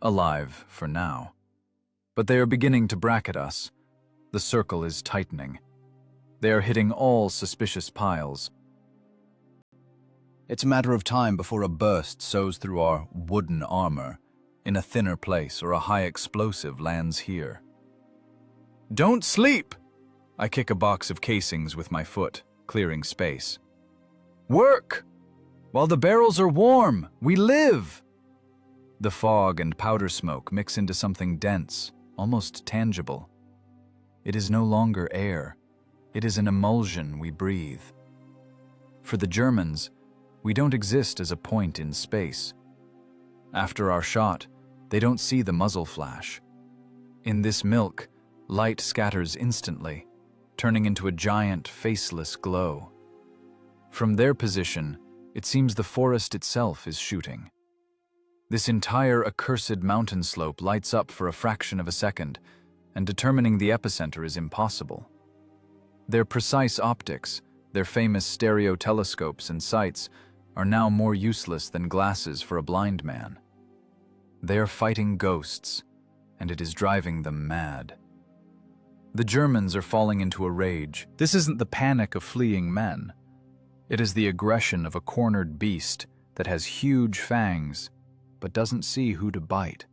Alive for now. But they are beginning to bracket us. The circle is tightening. They are hitting all suspicious piles. It's a matter of time before a burst sows through our wooden armor. in a thinner place, or a high explosive lands here. Don't sleep! I kick a box of casings with my foot, clearing space. Work! While the barrels are warm, we live! The fog and powder smoke mix into something dense, almost tangible. It is no longer air. It is an emulsion we breathe. For the Germans, we don't exist as a point in space. After our shot, they don't see the muzzle flash. In this milk, light scatters instantly, turning into a giant, faceless glow. From their position, it seems the forest itself is shooting. This entire accursed mountain slope lights up for a fraction of a second, and determining the epicenter is impossible. Their precise optics, their famous stereo telescopes and sights, are now more useless than glasses for a blind man. They are fighting ghosts, and it is driving them mad. The Germans are falling into a rage. This isn't the panic of fleeing men. It is the aggression of a cornered beast that has huge fangs, but doesn't see who to bite.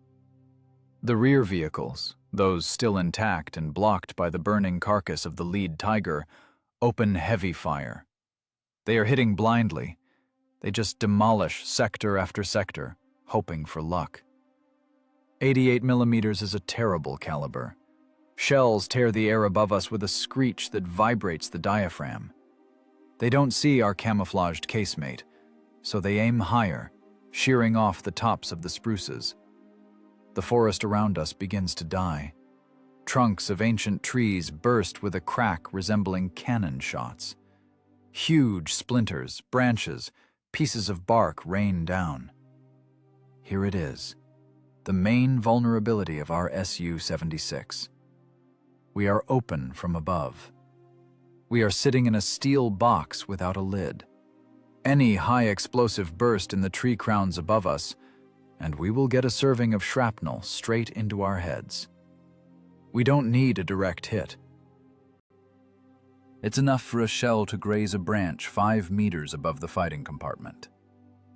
The rear vehicles, those still intact and blocked by the burning carcass of the lead tiger, open heavy fire. They are hitting blindly. They just demolish sector after sector, hoping for luck. 88 millimeters is a terrible caliber. Shells tear the air above us with a screech that vibrates the diaphragm. They don't see our camouflaged casemate, so they aim higher, shearing off the tops of the spruces. The forest around us begins to die. Trunks of ancient trees burst with a crack resembling cannon shots. Huge splinters, branches, pieces of bark rain down. Here it is, the main vulnerability of our Su-76. We are open from above. We are sitting in a steel box without a lid. Any high explosive burst in the tree crowns above us, and we will get a serving of shrapnel straight into our heads. We don't need a direct hit. It's enough for a shell to graze a branch 5 meters above the fighting compartment.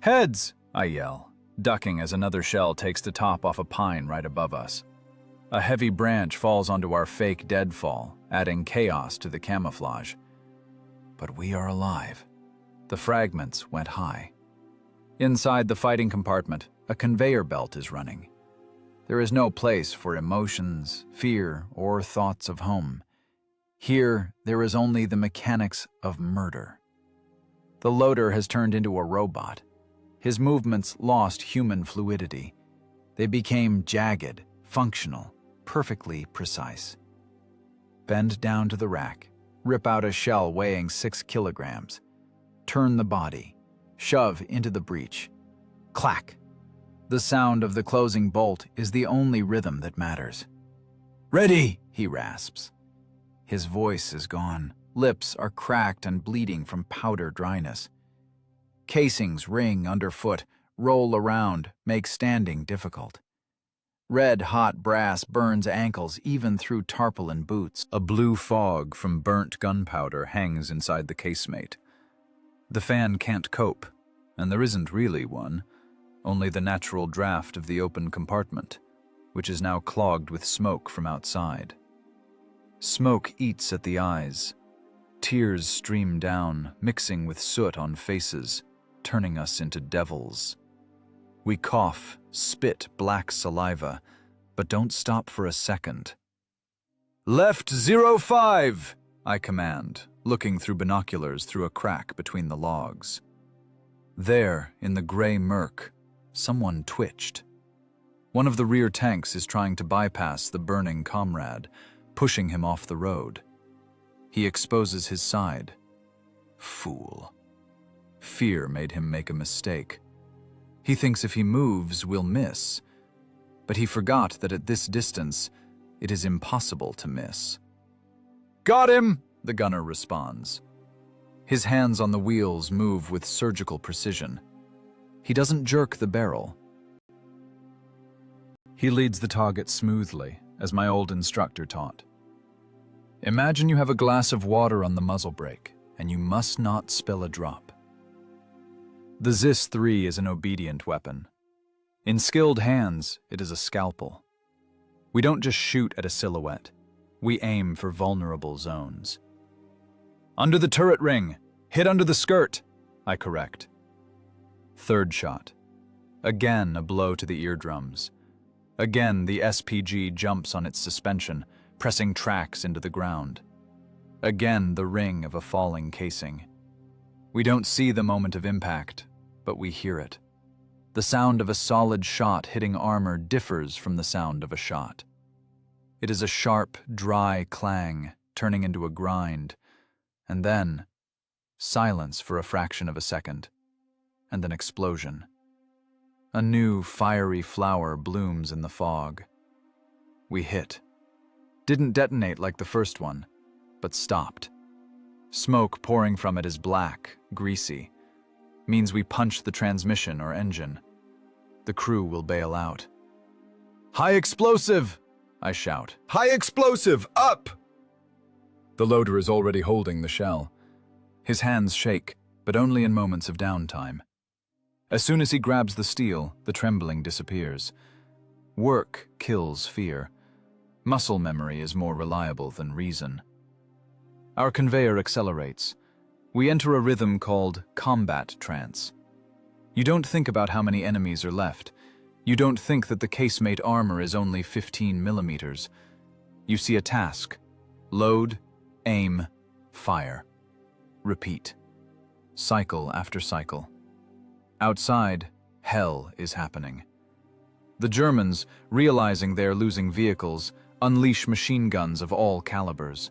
Heads! I yell, ducking as another shell takes the top off a pine right above us. A heavy branch falls onto our fake deadfall, adding chaos to the camouflage. But we are alive. The fragments went high. Inside the fighting compartment, a conveyor belt is running. There is no place for emotions, fear, or thoughts of home. Here, there is only the mechanics of murder. The loader has turned into a robot. His movements lost human fluidity. They became jagged, functional, perfectly precise. Bend down to the rack, rip out a shell weighing 6 kilograms. Turn the body, shove into the breech. Clack! The sound of the closing bolt is the only rhythm that matters. Ready, he rasps. His voice is gone. Lips are cracked and bleeding from powder dryness. Casings ring underfoot, roll around, make standing difficult. Red-hot brass burns ankles even through tarpaulin boots. A blue fog from burnt gunpowder hangs inside the casemate. The fan can't cope, and there isn't really one, only the natural draft of the open compartment, which is now clogged with smoke from outside. Smoke eats at the eyes. Tears stream down, mixing with soot on faces, turning us into devils. We cough, spit black saliva, but don't stop for a second. Left 05, I command, looking through binoculars through a crack between the logs. There, in the gray murk, someone twitched. One of the rear tanks is trying to bypass the burning comrade, pushing him off the road. He exposes his side. Fool. Fear made him make a mistake. He thinks if he moves, we'll miss. But he forgot that at this distance, it is impossible to miss. Got him, the gunner responds. His hands on the wheels move with surgical precision. He doesn't jerk the barrel. He leads the target smoothly, as my old instructor taught. Imagine you have a glass of water on the muzzle brake, and you must not spill a drop. The Zis-3 is an obedient weapon. In skilled hands, it is a scalpel. We don't just shoot at a silhouette. We aim for vulnerable zones. Under the turret ring! Hit under the skirt! I correct. Third shot. Again a blow to the eardrums. Again the SPG jumps on its suspension, pressing tracks into the ground. Again the ring of a falling casing. We don't see the moment of impact, but we hear it. The sound of a solid shot hitting armor differs from the sound of a shot. It is a sharp, dry clang, turning into a grind, and then silence for a fraction of a second, and an explosion. A new, fiery flower blooms in the fog. We hit. Didn't detonate like the first one, but stopped. Smoke pouring from it is black, greasy. Means we punched the transmission or engine. The crew will bail out. High explosive! I shout. High explosive, up! The loader is already holding the shell. His hands shake, but only in moments of downtime. As soon as he grabs the steel, the trembling disappears. Work kills fear. Muscle memory is more reliable than reason. Our conveyor accelerates. We enter a rhythm called combat trance. You don't think about how many enemies are left. You don't think that the casemate armor is only 15 millimeters. You see a task. Load, aim, fire. Repeat. Cycle after cycle. Outside, hell is happening. The Germans, realizing they're losing vehicles, unleash machine guns of all calibers.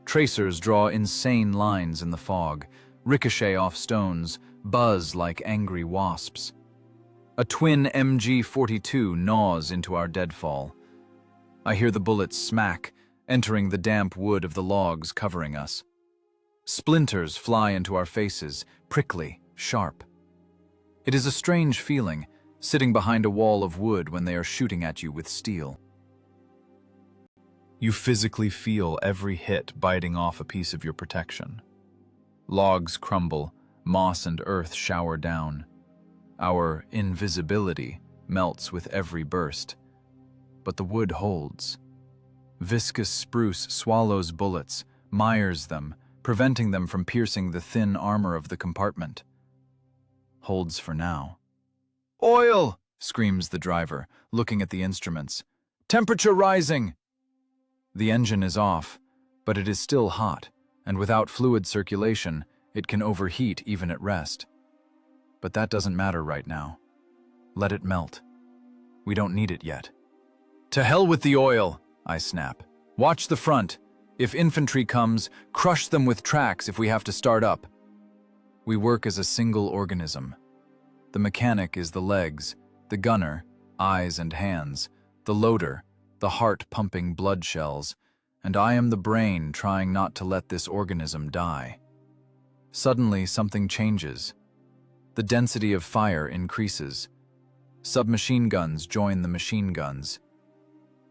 Tracers draw insane lines in the fog, ricochet off stones, buzz like angry wasps. A twin MG-42 gnaws into our deadfall. I hear the bullets smack, entering the damp wood of the logs covering us. Splinters fly into our faces, prickly, sharp. It is a strange feeling, sitting behind a wall of wood when they are shooting at you with steel. You physically feel every hit biting off a piece of your protection. Logs crumble, moss and earth shower down. Our invisibility melts with every burst. But the wood holds. Viscous spruce swallows bullets, mires them, preventing them from piercing the thin armor of the compartment. Holds for now. "Oil!" screams the driver, looking at the instruments. "Temperature rising!" The engine is off, but it is still hot, and without fluid circulation, it can overheat even at rest. But that doesn't matter right now. Let it melt. We don't need it yet. "To hell with the oil!" I snap. "Watch the front. If infantry comes, crush them with tracks if we have to start up." We work as a single organism. The mechanic is the legs, the gunner, eyes and hands, the loader, the heart-pumping blood shells, and I am the brain trying not to let this organism die. Suddenly, something changes. The density of fire increases. Submachine guns join the machine guns.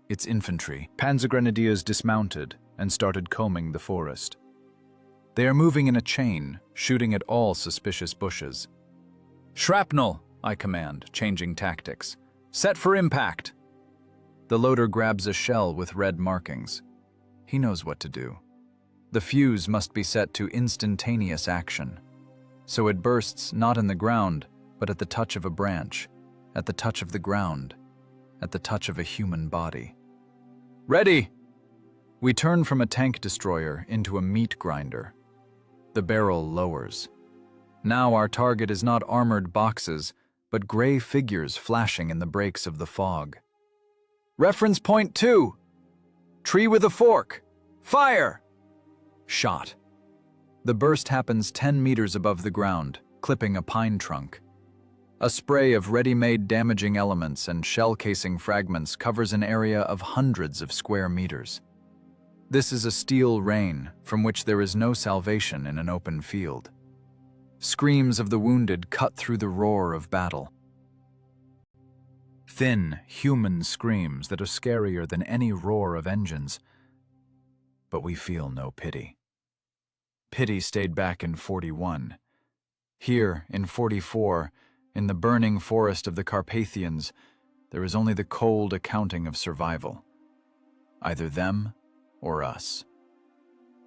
It's infantry. Panzergrenadiers dismounted and started combing the forest. They are moving in a chain, shooting at all suspicious bushes. "Shrapnel!" I command, changing tactics. "Set for impact!" The loader grabs a shell with red markings. He knows what to do. The fuse must be set to instantaneous action. So it bursts not in the ground, but at the touch of a branch, at the touch of the ground, at the touch of a human body. "Ready!" We turn from a tank destroyer into a meat grinder. The barrel lowers. Now our target is not armored boxes, but gray figures flashing in the breaks of the fog. "Reference point 2! Tree with a fork! Fire!" Shot. The burst happens 10 meters above the ground, clipping a pine trunk. A spray of ready-made damaging elements and shell casing fragments covers an area of hundreds of square meters. This is a steel rain from which there is no salvation in an open field. Screams of the wounded cut through the roar of battle. Thin, human screams that are scarier than any roar of engines. But we feel no pity. Pity stayed back in 41. Here, in 44, In the burning forest of the Carpathians, there is only the cold accounting of survival. Either them or us.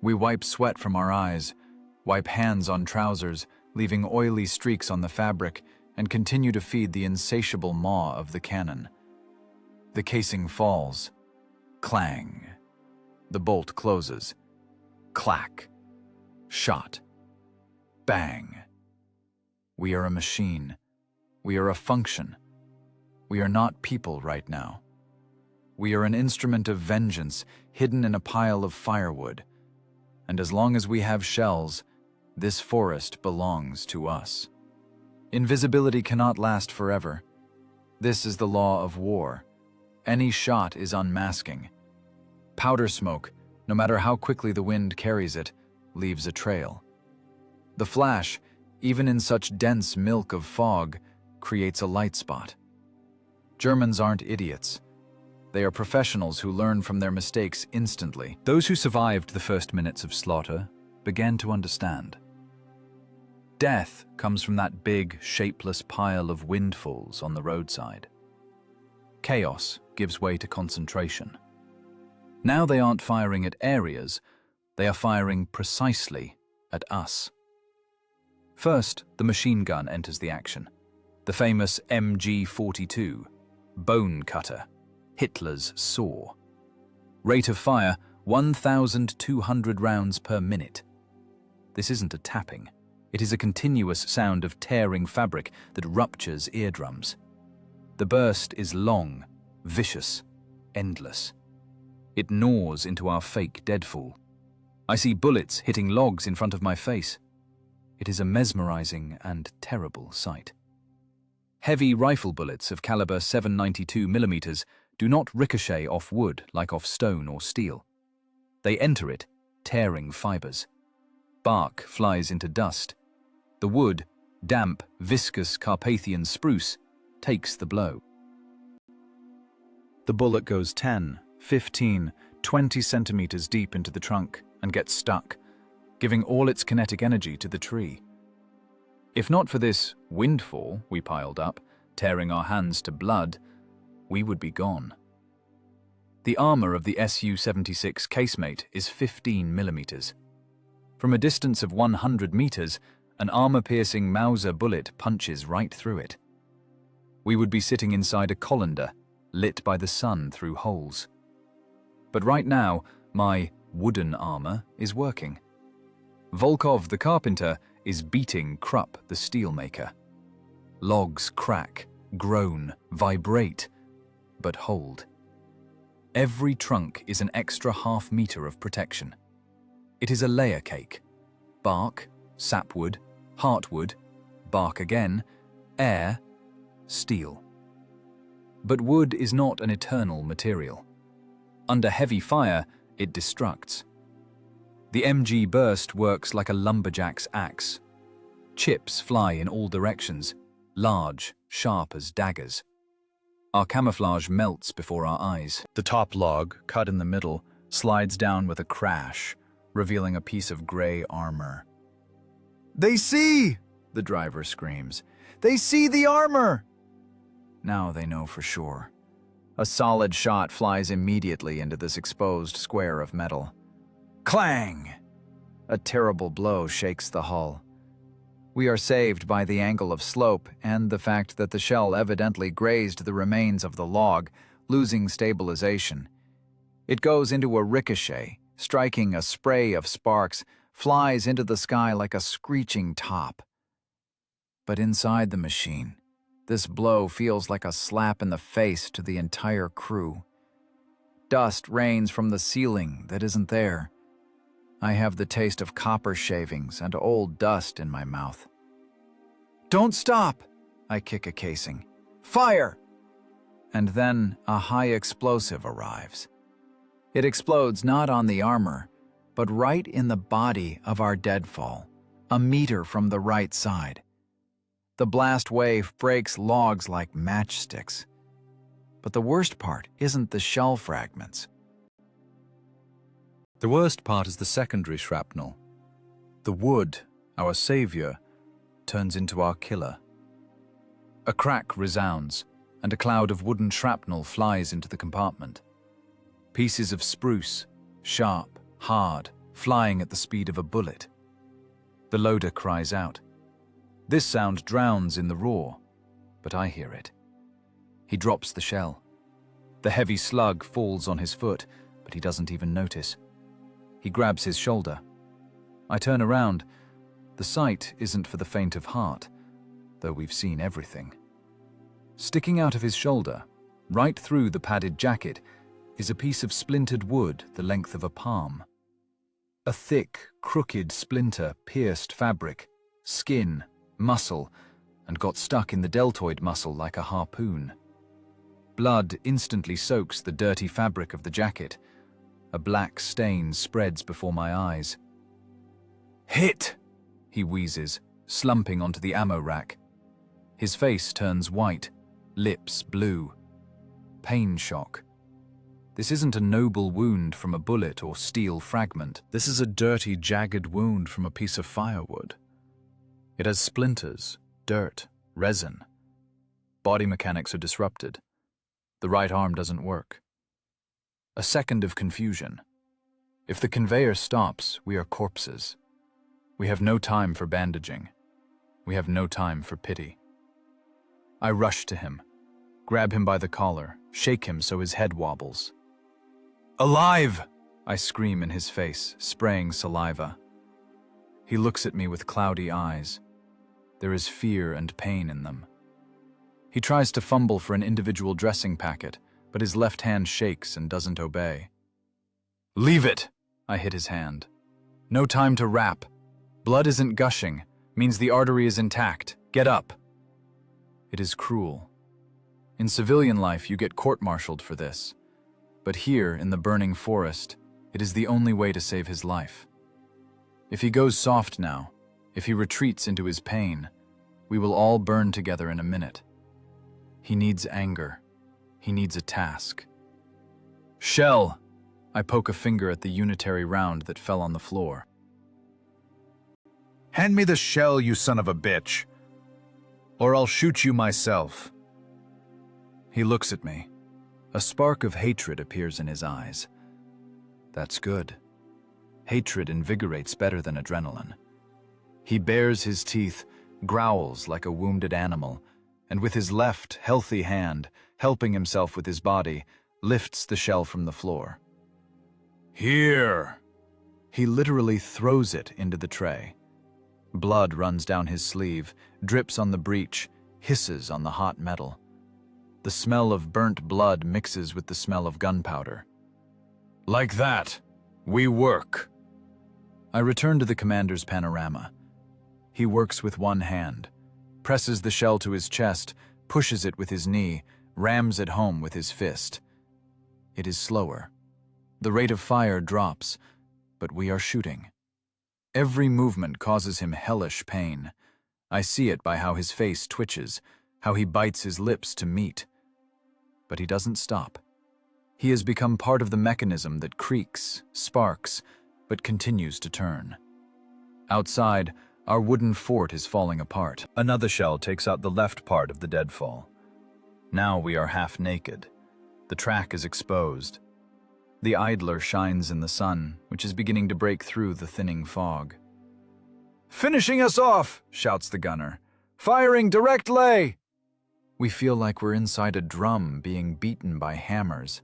We wipe sweat from our eyes, wipe hands on trousers, leaving oily streaks on the fabric, and continue to feed the insatiable maw of the cannon. The casing falls. Clang. The bolt closes. Clack. Shot. Bang. We are a machine. We are a function. We are not people right now. We are an instrument of vengeance hidden in a pile of firewood. And as long as we have shells, this forest belongs to us. Invisibility cannot last forever. This is the law of war. Any shot is unmasking. Powder smoke, no matter how quickly the wind carries it, leaves a trail. The flash, even in such dense milk of fog, creates a light spot. Germans aren't idiots. They are professionals who learn from their mistakes instantly. Those who survived the first minutes of slaughter began to understand. Death comes from that big, shapeless pile of windfalls on the roadside. Chaos gives way to concentration. Now they aren't firing at areas, they are firing precisely at us. First, the machine gun enters the action. The famous MG-42, bone cutter, Hitler's saw. Rate of fire, 1,200 rounds per minute. This isn't a tapping. It is a continuous sound of tearing fabric that ruptures eardrums. The burst is long, vicious, endless. It gnaws into our fake deadfall. I see bullets hitting logs in front of my face. It is a mesmerizing and terrible sight. Heavy rifle bullets of caliber 7.92 mm do not ricochet off wood like off stone or steel. They enter it, tearing fibers. Bark flies into dust. The wood, damp, viscous Carpathian spruce, takes the blow. The bullet goes 10, 15, 20 centimeters deep into the trunk and gets stuck, giving all its kinetic energy to the tree. If not for this windfall we piled up, tearing our hands to blood, we would be gone. The armor of the Su-76 casemate is 15 millimeters. From a distance of 100 meters, an armor-piercing Mauser bullet punches right through it. We would be sitting inside a colander, lit by the sun through holes. But right now, my wooden armor is working. Volkov the carpenter is beating Krupp the steelmaker. Logs crack, groan, vibrate, but hold. Every trunk is an extra half meter of protection. It is a layer cake. Bark, sapwood, heartwood, bark again, air, steel. But wood is not an eternal material. Under heavy fire, it destructs. The MG burst works like a lumberjack's axe. Chips fly in all directions, large, sharp as daggers. Our camouflage melts before our eyes. The top log, cut in the middle, slides down with a crash, revealing a piece of gray armor. "They see!" the driver screams. "They see the armor!" Now they know for sure. A solid shot flies immediately into this exposed square of metal. Clang! A terrible blow shakes the hull. We are saved by the angle of slope and the fact that the shell evidently grazed the remains of the log, losing stabilization. It goes into a ricochet, striking a spray of sparks, flies into the sky like a screeching top. But inside the machine, this blow feels like a slap in the face to the entire crew. Dust rains from the ceiling that isn't there. I have the taste of copper shavings and old dust in my mouth. "Don't stop!" I kick a casing. "Fire!" And then a high explosive arrives. It explodes not on the armor, but right in the body of our deadfall, a meter from the right side. The blast wave breaks logs like matchsticks. But the worst part isn't the shell fragments. The worst part is the secondary shrapnel. The wood, our savior, turns into our killer. A crack resounds, and a cloud of wooden shrapnel flies into the compartment. Pieces of spruce, sharp, hard, flying at the speed of a bullet. The loader cries out. This sound drowns in the roar, but I hear it. He drops the shell. The heavy slug falls on his foot, but he doesn't even notice. He grabs his shoulder. I turn around. The sight isn't for the faint of heart, though we've seen everything. Sticking out of his shoulder, right through the padded jacket, is a piece of splintered wood the length of a palm. A thick, crooked splinter pierced fabric, skin, muscle, and got stuck in the deltoid muscle like a harpoon. Blood instantly soaks the dirty fabric of the jacket. A black stain spreads before my eyes. "Hit!" he wheezes, slumping onto the ammo rack. His face turns white, lips blue. Pain shock. This isn't a noble wound from a bullet or steel fragment. This is a dirty, jagged wound from a piece of firewood. It has splinters, dirt, resin. Body mechanics are disrupted. The right arm doesn't work. A second of confusion. If the conveyor stops, we are corpses. We have no time for bandaging. We have no time for pity. I rush to him, grab him by the collar, shake him so his head wobbles. "Alive!" I scream in his face, spraying saliva. He looks at me with cloudy eyes. There is fear and pain in them. He tries to fumble for an individual dressing packet, but his left hand shakes and doesn't obey. "Leave it!" I hit his hand. "No time to wrap. Blood isn't gushing, means the artery is intact. Get up." It is cruel. In civilian life, you get court-martialed for this. But here, in the burning forest, it is the only way to save his life. If he goes soft now, if he retreats into his pain, we will all burn together in a minute. He needs anger. He needs a task. "Shell!" I poke a finger at the unitary round that fell on the floor. Hand me the shell, you son of a bitch, or I'll shoot you myself. He looks at me. A spark of hatred appears in his eyes. That's good. Hatred invigorates better than adrenaline. He bares his teeth, growls like a wounded animal, and with his left, healthy hand, helping himself with his body, lifts the shell from the floor. Here! He literally throws it into the tray. Blood runs down his sleeve, drips on the breech, hisses on the hot metal. The smell of burnt blood mixes with the smell of gunpowder. Like that, we work. I return to the commander's panorama. He works with one hand, presses the shell to his chest, pushes it with his knee, rams it home with his fist. It is slower. The rate of fire drops, but we are shooting. Every movement causes him hellish pain. I see it by how his face twitches, how he bites his lips to meat. But he doesn't stop. He has become part of the mechanism that creaks, sparks, but continues to turn. Outside, our wooden fort is falling apart. Another shell takes out the left part of the deadfall. Now we are half naked. The track is exposed. The idler shines in the sun, which is beginning to break through the thinning fog. "Finishing us off!" shouts the gunner. "Firing direct lay!" We feel like we're inside a drum being beaten by hammers.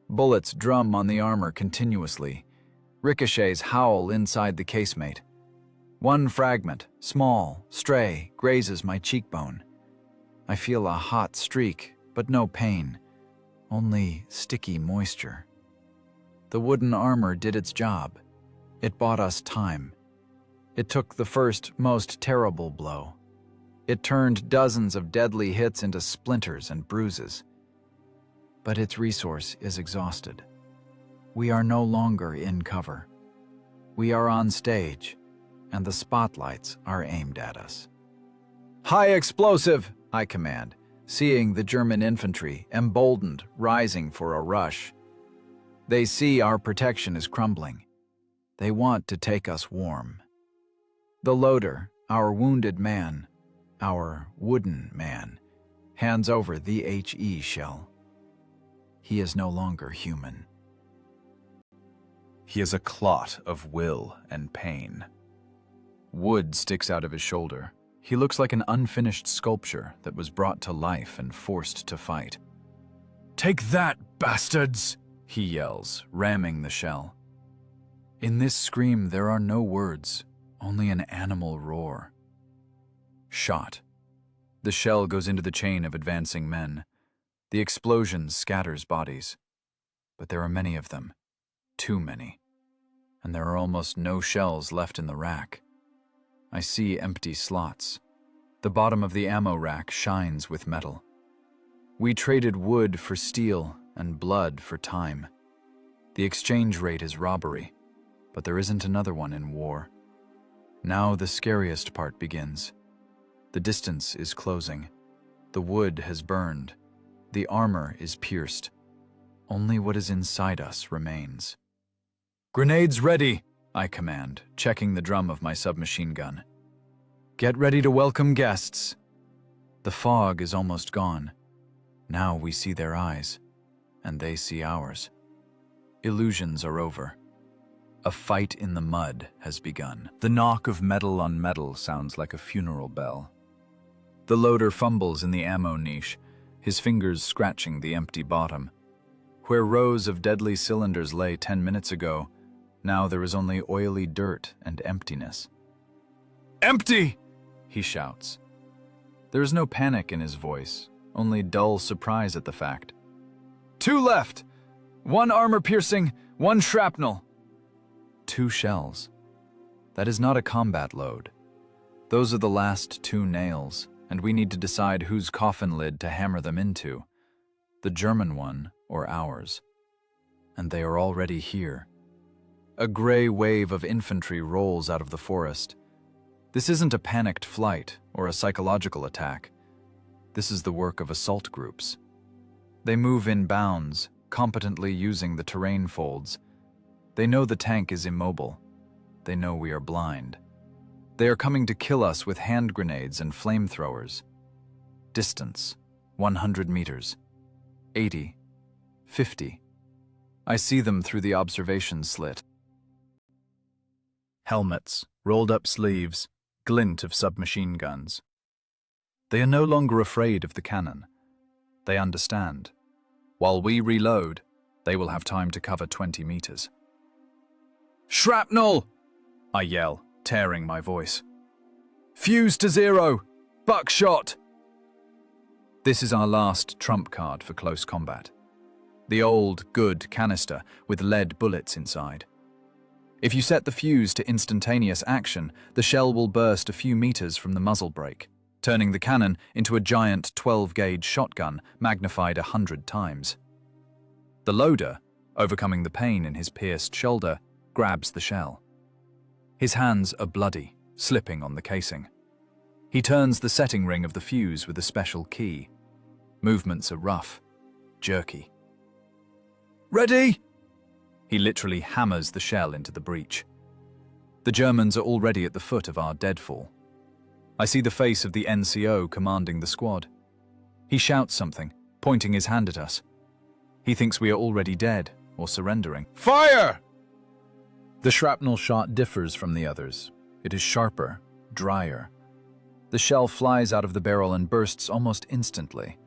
Bullets drum on the armor continuously. Ricochets howl inside the casemate. One fragment, small, stray, grazes my cheekbone. I feel a hot streak, but no pain, only sticky moisture. The wooden armor did its job. It bought us time. It took the first, most terrible blow. It turned dozens of deadly hits into splinters and bruises. But its resource is exhausted. We are no longer in cover. We are on stage, and the spotlights are aimed at us. "High explosive!" I command, seeing the German infantry, emboldened, rising for a rush. They see our protection is crumbling. They want to take us warm. The loader, our wounded man, our wooden man, hands over the HE shell. He is no longer human. He is a clot of will and pain. Wood sticks out of his shoulder. He looks like an unfinished sculpture that was brought to life and forced to fight. Take that, bastards! He yells, ramming the shell. In this scream, there are no words, only an animal roar. Shot. The shell goes into the chain of advancing men. The explosion scatters bodies. But there are many of them. Too many. And there are almost no shells left in the rack. I see empty slots. The bottom of the ammo rack shines with metal. We traded wood for steel and blood for time. The exchange rate is robbery, but there isn't another one in war. Now the scariest part begins. The distance is closing. The wood has burned. The armor is pierced. Only what is inside us remains. "Grenades ready!" I command, checking the drum of my submachine gun. "Get ready to welcome guests." The fog is almost gone. Now we see their eyes, and they see ours. Illusions are over. A fight in the mud has begun. The knock of metal on metal sounds like a funeral bell. The loader fumbles in the ammo niche, his fingers scratching the empty bottom. Where rows of deadly cylinders lay 10 minutes ago, now there is only oily dirt and emptiness. Empty! He shouts. There is no panic in his voice, only dull surprise at the fact. 2 left! 1 armor-piercing, 1 shrapnel. 2 shells. That is not a combat load. Those are the last 2 nails, and we need to decide whose coffin lid to hammer them into, the German one or ours. And they are already here. A gray wave of infantry rolls out of the forest. This isn't a panicked flight or a psychological attack. This is the work of assault groups. They move in bounds, competently using the terrain folds. They know the tank is immobile. They know we are blind. They are coming to kill us with hand grenades and flamethrowers. Distance, 100 meters. 80, 50. I see them through the observation slit. Helmets, rolled-up sleeves, glint of submachine guns. They are no longer afraid of the cannon. They understand. While we reload, they will have time to cover 20 meters. Shrapnel! I yell, tearing my voice. Fuse to 0! Buckshot! This is our last trump card for close combat. The old, good canister with lead bullets inside. If you set the fuse to instantaneous action, the shell will burst a few meters from the muzzle brake, turning the cannon into a giant 12-gauge shotgun magnified 100 times. The loader, overcoming the pain in his pierced shoulder, grabs the shell. His hands are bloody, slipping on the casing. He turns the setting ring of the fuse with a special key. Movements are rough, jerky. Ready? He literally hammers the shell into the breach. The Germans are already at the foot of our deadfall. I see the face of the NCO commanding the squad. He shouts something, pointing his hand at us. He thinks we are already dead or surrendering. Fire! The shrapnel shot differs from the others. It is sharper, drier. The shell flies out of the barrel and bursts almost instantly.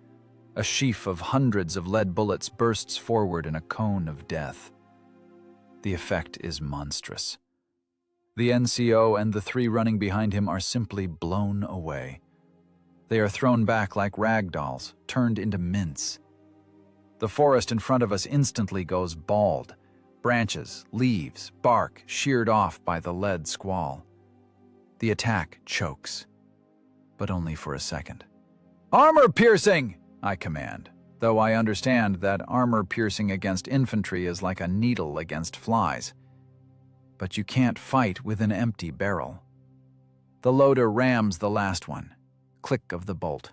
A sheaf of hundreds of lead bullets bursts forward in a cone of death. The effect is monstrous. The NCO and the 3 running behind him are simply blown away. They are thrown back like rag dolls, turned into mince. The forest in front of us instantly goes bald. Branches, leaves, bark sheared off by the lead squall. The attack chokes, but only for a second. "Armor piercing!" I command, though I understand that armor piercing against infantry is like a needle against flies. But you can't fight with an empty barrel. The loader rams the last one. Click of the bolt.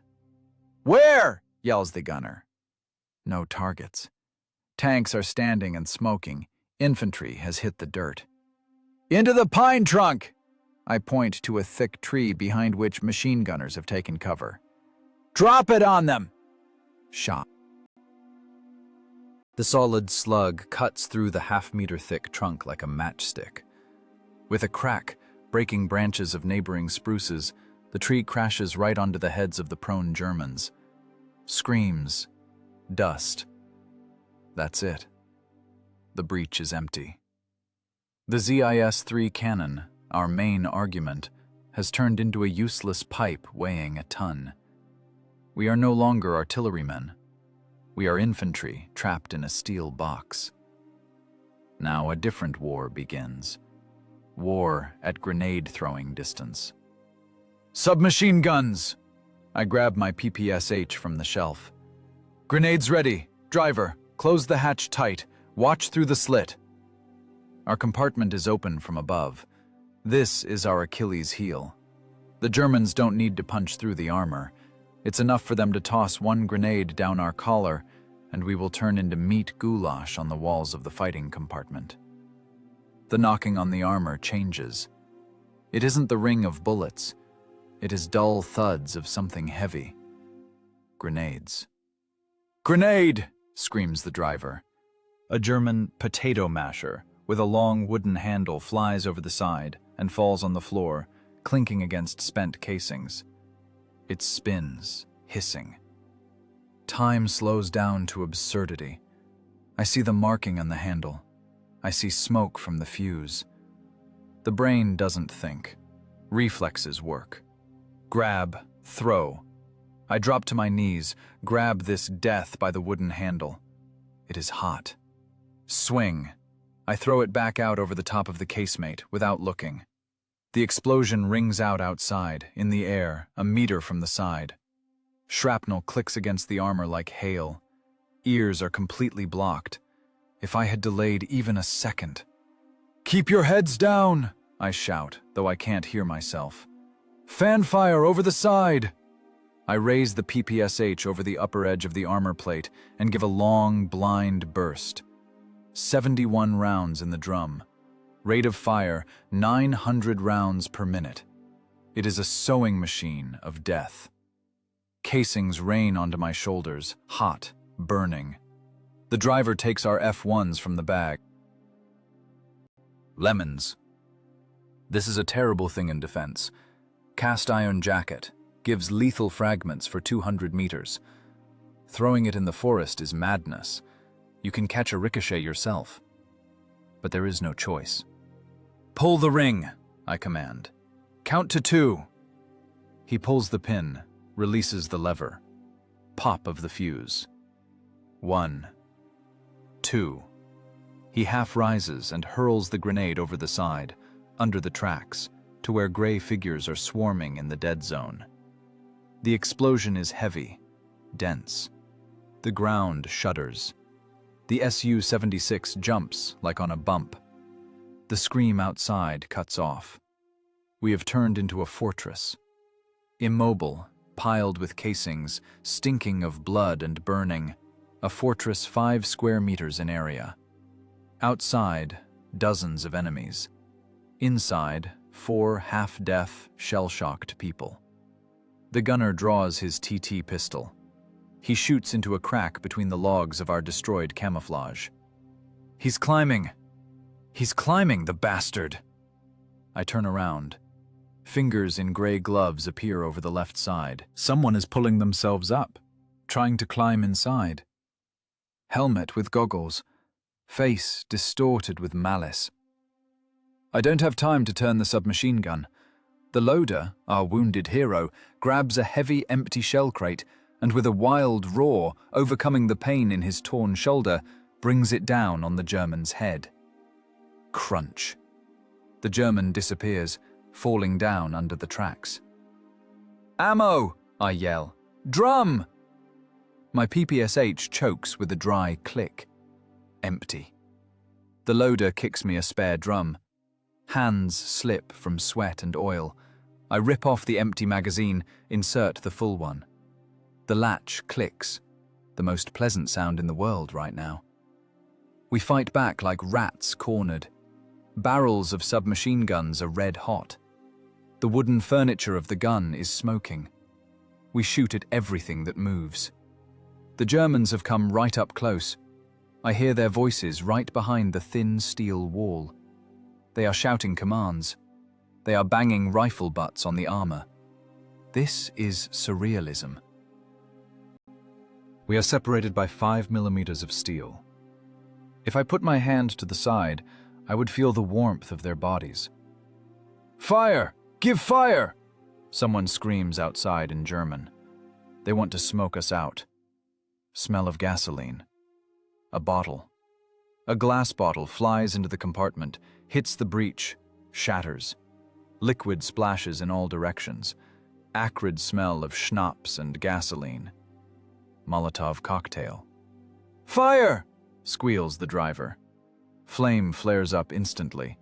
"Where?" yells the gunner. No targets. Tanks are standing and smoking. Infantry has hit the dirt. "Into the pine trunk!" I point to a thick tree behind which machine gunners have taken cover. "Drop it on them!" Shot. The solid slug cuts through the half-meter-thick trunk like a matchstick. With a crack, breaking branches of neighboring spruces, the tree crashes right onto the heads of the prone Germans. Screams. Dust. That's it. The breech is empty. The ZIS-3 cannon, our main argument, has turned into a useless pipe weighing a ton. We are no longer artillerymen. We are infantry trapped in a steel box. Now a different war begins. War at grenade-throwing distance. Submachine guns! I grab my PPSH from the shelf. Grenades ready. Driver, close the hatch tight. Watch through the slit. Our compartment is open from above. This is our Achilles heel. The Germans don't need to punch through the armor. It's enough for them to toss one grenade down our collar, and we will turn into meat goulash on the walls of the fighting compartment. The knocking on the armor changes. It isn't the ring of bullets. It is dull thuds of something heavy. Grenades. "Grenade!" screams the driver. A German potato masher with a long wooden handle flies over the side and falls on the floor, clinking against spent casings. It spins, hissing. Time slows down to absurdity. I see the marking on the handle. I see smoke from the fuse. The brain doesn't think. Reflexes work. Grab, throw. I drop to my knees, grab this death by the wooden handle. It is hot. Swing. I throw it back out over the top of the casemate without looking. The explosion rings out outside, in the air, a meter from the side. Shrapnel clicks against the armor like hail. Ears are completely blocked. If I had delayed even a second. "Keep your heads down!" I shout, though I can't hear myself. "Fan fire over the side!" I raise the PPSH over the upper edge of the armor plate and give a long, blind burst. 71 rounds in the drum. Rate of fire, 900 rounds per minute. It is a sewing machine of death. Casings rain onto my shoulders, hot, burning. The driver takes our F1s from the bag. Lemons. This is a terrible thing in defense. Cast iron jacket gives lethal fragments for 200 meters. Throwing it in the forest is madness. You can catch a ricochet yourself. But there is no choice. "Pull the ring," I command. "Count to 2. He pulls the pin, releases the lever. Pop of the fuse. 1, 2. He half rises and hurls the grenade over the side, under the tracks, to where gray figures are swarming in the dead zone. The explosion is heavy, dense. The ground shudders. The Su-76 jumps like on a bump. The scream outside cuts off. We have turned into a fortress. Immobile, piled with casings, stinking of blood and burning. A fortress 5 square meters in area. Outside, dozens of enemies. Inside, 4 half-deaf, shell-shocked people. The gunner draws his TT pistol. He shoots into a crack between the logs of our destroyed camouflage. "He's climbing! He's climbing, the bastard!" I turn around. Fingers in gray gloves appear over the left side. Someone is pulling themselves up, trying to climb inside. Helmet with goggles. Face distorted with malice. I don't have time to turn the submachine gun. The loader, our wounded hero, grabs a heavy empty shell crate and with a wild roar, overcoming the pain in his torn shoulder, brings it down on the German's head. Crunch. The German disappears, falling down under the tracks. "Ammo!" I yell. "Drum!" My PPSH chokes with a dry click. Empty. The loader kicks me a spare drum. Hands slip from sweat and oil. I rip off the empty magazine, insert the full one. The latch clicks, the most pleasant sound in the world right now. We fight back like rats cornered. Barrels of submachine guns are red hot. The wooden furniture of the gun is smoking. We shoot at everything that moves. The Germans have come right up close. I hear their voices right behind the thin steel wall. They are shouting commands. They are banging rifle butts on the armor. This is surrealism. We are separated by 5 millimeters of steel. If I put my hand to the side, I would feel the warmth of their bodies. "Fire! Give fire!" Someone screams outside in German. They want to smoke us out. Smell of gasoline. A bottle. A glass bottle flies into the compartment, hits the breech, shatters. Liquid splashes in all directions. Acrid smell of schnapps and gasoline. Molotov cocktail. "Fire!" squeals the driver. Flame flares up instantly.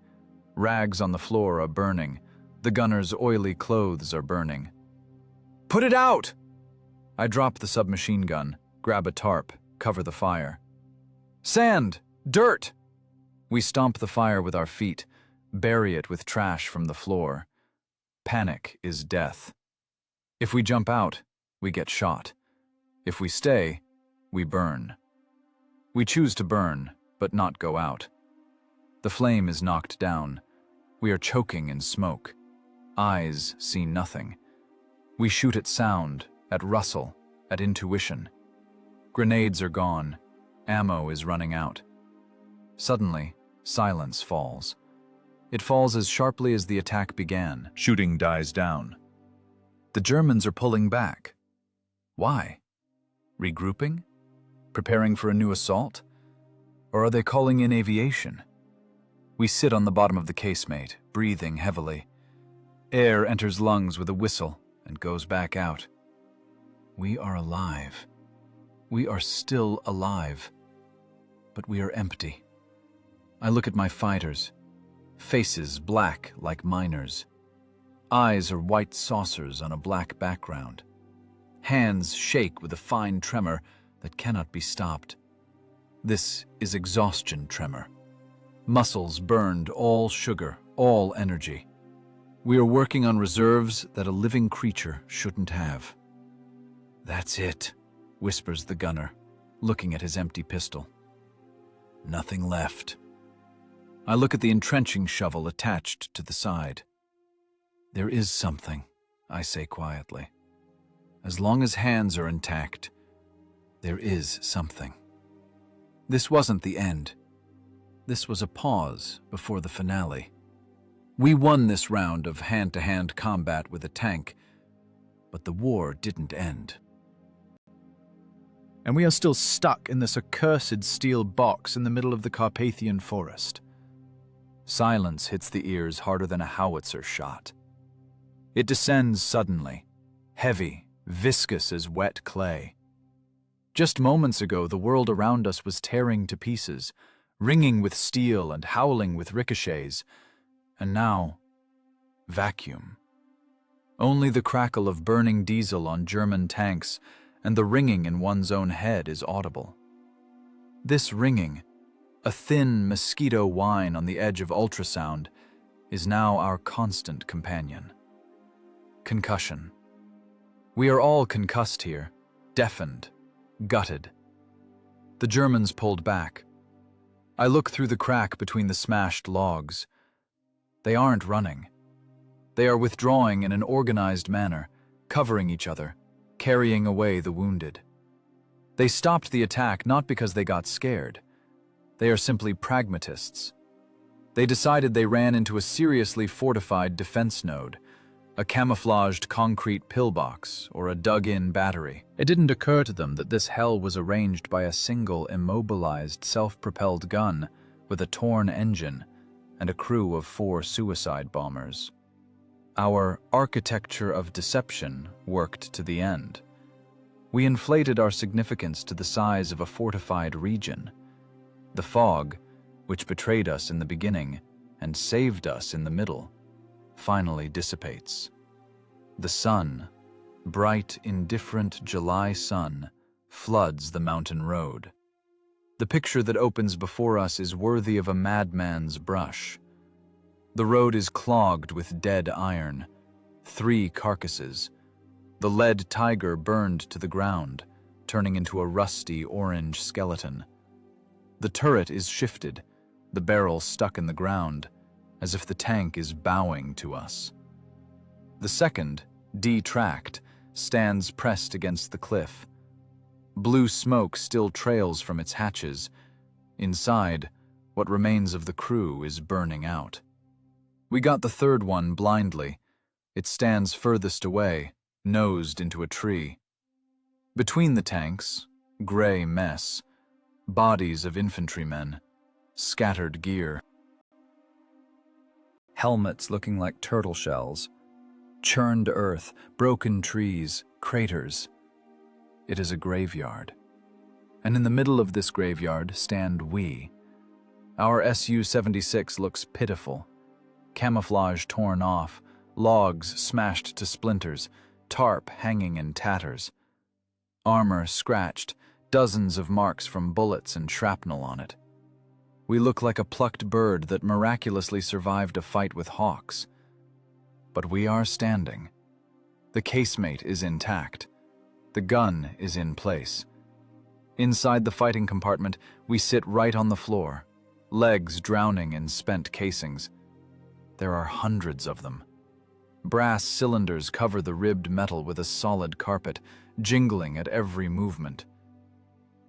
Rags on the floor are burning. The gunner's oily clothes are burning. "Put it out!" I drop the submachine gun, grab a tarp, cover the fire. "Sand! Dirt!" We stomp the fire with our feet, bury it with trash from the floor. Panic is death. If we jump out, we get shot. If we stay, we burn. We choose to burn, but not go out. The flame is knocked down. We are choking in smoke. Eyes see nothing. We shoot at sound, at rustle, at intuition. Grenades are gone. Ammo is running out. Suddenly, silence falls. It falls as sharply as the attack began. Shooting dies down. The Germans are pulling back. Why? Regrouping? Preparing for a new assault? Or are they calling in aviation? We sit on the bottom of the casemate, breathing heavily. Air enters lungs with a whistle and goes back out. We are alive. We are still alive. But we are empty. I look at my fighters. Faces black like miners. Eyes are white saucers on a black background. Hands shake with a fine tremor that cannot be stopped. This is exhaustion tremor. Muscles burned, all sugar, all energy. We are working on reserves that a living creature shouldn't have. "That's it," whispers the gunner, looking at his empty pistol. "Nothing left." I look at the entrenching shovel attached to the side. "There is something," I say quietly. "As long as hands are intact, there is something." This wasn't the end. This was a pause before the finale. We won this round of hand-to-hand combat with a tank, but the war didn't end. And we are still stuck in this accursed steel box in the middle of the Carpathian forest. Silence hits the ears harder than a howitzer shot. It descends suddenly, heavy, viscous as wet clay. Just moments ago, the world around us was tearing to pieces, ringing with steel and howling with ricochets, and now, vacuum. Only the crackle of burning diesel on German tanks and the ringing in one's own head is audible. This ringing, a thin mosquito whine on the edge of ultrasound, is now our constant companion. Concussion. We are all concussed here, deafened, gutted. The Germans pulled back. I look through the crack between the smashed logs. They aren't running. They are withdrawing in an organized manner, covering each other, carrying away the wounded. They stopped the attack not because they got scared. They are simply pragmatists. They decided they ran into a seriously fortified defense node, a camouflaged concrete pillbox, or a dug-in battery. It didn't occur to them that this hell was arranged by a single immobilized self-propelled gun with a torn engine and a crew of 4 suicide bombers. Our architecture of deception worked to the end. We inflated our significance to the size of a fortified region. The fog, which betrayed us in the beginning and saved us in the middle, finally dissipates. The sun, bright, indifferent July sun, floods the mountain road. The picture that opens before us is worthy of a madman's brush. The road is clogged with dead iron, 3 carcasses, the lead tiger burned to the ground, turning into a rusty orange skeleton. The turret is shifted, the barrel stuck in the ground, as if the tank is bowing to us. The second, D-tracked, stands pressed against the cliff. Blue smoke still trails from its hatches. Inside, what remains of the crew is burning out. We got the third one blindly. It stands furthest away, nosed into a tree. Between the tanks, gray mess, bodies of infantrymen, scattered gear. Helmets looking like turtle shells, churned earth, broken trees, craters. It is a graveyard. And in the middle of this graveyard stand we. Our Su-76 looks pitiful. Camouflage torn off, logs smashed to splinters, tarp hanging in tatters. Armor scratched, dozens of marks from bullets and shrapnel on it. We look like a plucked bird that miraculously survived a fight with hawks. But we are standing. The casemate is intact. The gun is in place. Inside the fighting compartment, we sit right on the floor, legs drowning in spent casings. There are hundreds of them. Brass cylinders cover the ribbed metal with a solid carpet, jingling at every movement.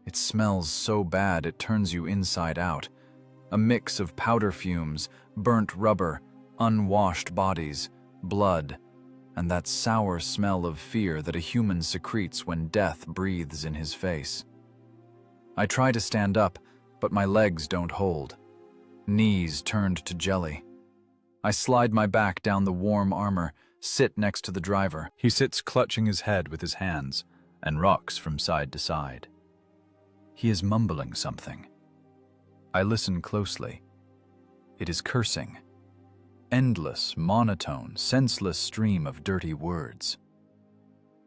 It smells so bad it turns you inside out. A mix of powder fumes, burnt rubber, unwashed bodies, blood, and that sour smell of fear that a human secretes when death breathes in his face. I try to stand up, but my legs don't hold. Knees turned to jelly. I slide my back down the warm armor, sit next to the driver. He sits clutching his head with his hands and rocks from side to side. He is mumbling something. I listen closely. It is cursing. Endless, monotone, senseless stream of dirty words.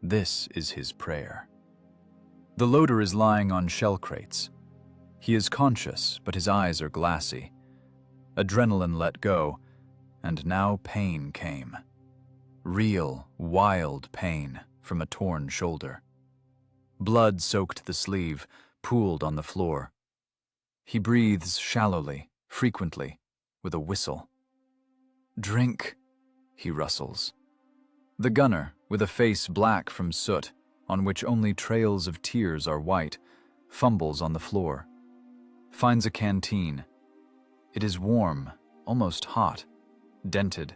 This is his prayer. The loader is lying on shell crates. He is conscious, but his eyes are glassy. Adrenaline let go, and now pain came. Real, wild pain from a torn shoulder. Blood soaked the sleeve, pooled on the floor. He breathes shallowly, frequently, with a whistle. "Drink," he rustles. The gunner, with a face black from soot, on which only trails of tears are white, fumbles on the floor. Finds a canteen. It is warm, almost hot, dented.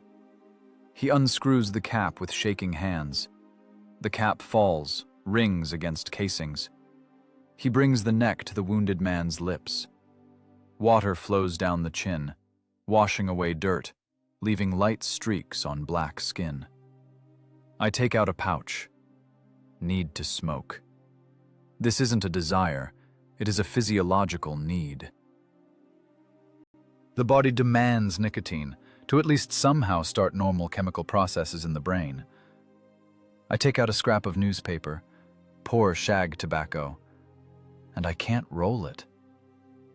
He unscrews the cap with shaking hands. The cap falls, rings against casings. He brings the neck to the wounded man's lips. Water flows down the chin, washing away dirt, leaving light streaks on black skin. I take out a pouch. Need to smoke. This isn't a desire, it is a physiological need. The body demands nicotine to at least somehow start normal chemical processes in the brain. I take out a scrap of newspaper, pour shag tobacco, and I can't roll it.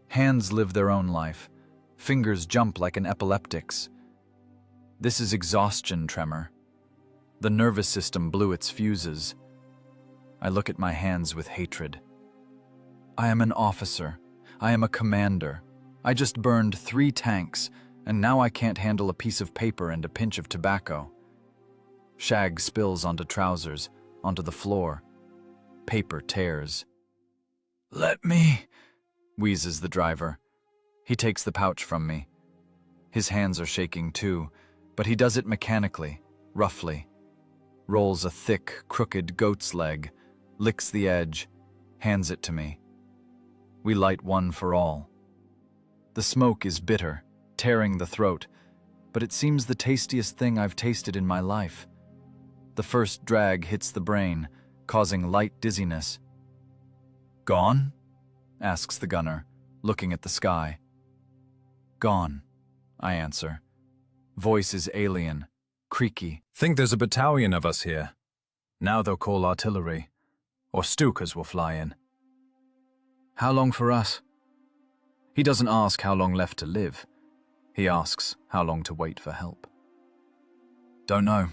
Hands live their own life. Fingers jump like an epileptic's. This is exhaustion tremor. The nervous system blew its fuses. I look at my hands with hatred. I am an officer. I am a commander. I just burned 3 tanks, and now I can't handle a piece of paper and a pinch of tobacco. Shag spills onto trousers, onto the floor. Paper tears. "Let me," wheezes the driver. He takes the pouch from me. His hands are shaking too, but he does it mechanically, roughly. Rolls a thick, crooked goat's leg, licks the edge, hands it to me. We light one for all. The smoke is bitter, tearing the throat, but it seems the tastiest thing I've tasted in my life. The first drag hits the brain, causing light dizziness. "Gone?" asks the gunner, looking at the sky. "Gone," I answer. Voice is alien, creaky. "Think there's a battalion of us here. Now they'll call artillery, or Stukas will fly in." "How long for us?" He doesn't ask how long left to live. He asks how long to wait for help. "Don't know.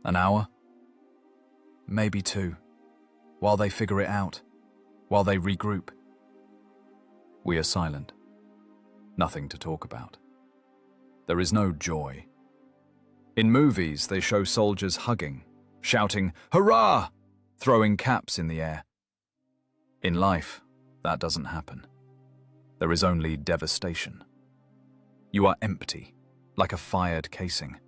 An hour? Maybe 2. while they figure it out, while they regroup. We are silent. Nothing to talk about. There is no joy. In movies, they show soldiers hugging, shouting, "Hurrah!" throwing caps in the air. In life, that doesn't happen. There is only devastation. You are empty, like a fired casing.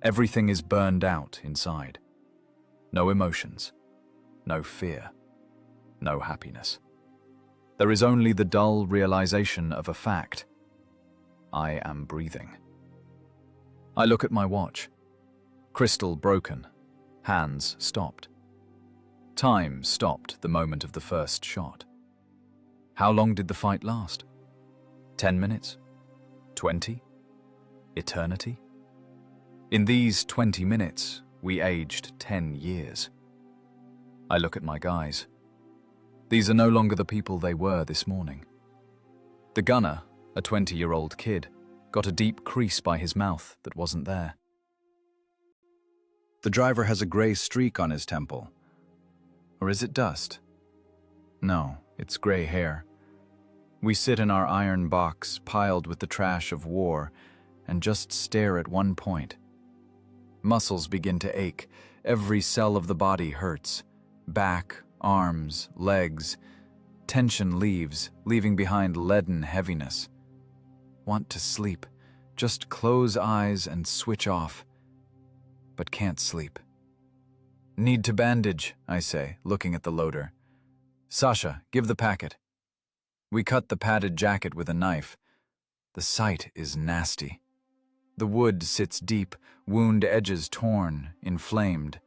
Everything is burned out inside. No emotions, no fear, no happiness. There is only the dull realization of a fact. I am breathing. I look at my watch. Crystal broken, hands stopped. Time stopped the moment of the first shot. How long did the fight last? 10 minutes? 20? Eternity? In these 20 minutes, we aged 10 years. I look at my guys. These are no longer the people they were this morning. The gunner, a 20-year-old kid, got a deep crease by his mouth that wasn't there. The driver has a gray streak on his temple. Or is it dust? No, it's gray hair. We sit in our iron box piled with the trash of war and just stare at one point. Muscles begin to ache. Every cell of the body hurts. Back, arms, legs. Tension leaves, leaving behind leaden heaviness. Want to sleep. Just close eyes and switch off. But can't sleep. Need to bandage, I say, looking at the loader. Sasha, give the packet. We cut the padded jacket with a knife. The sight is nasty. The wood sits deep, wound edges torn, inflamed.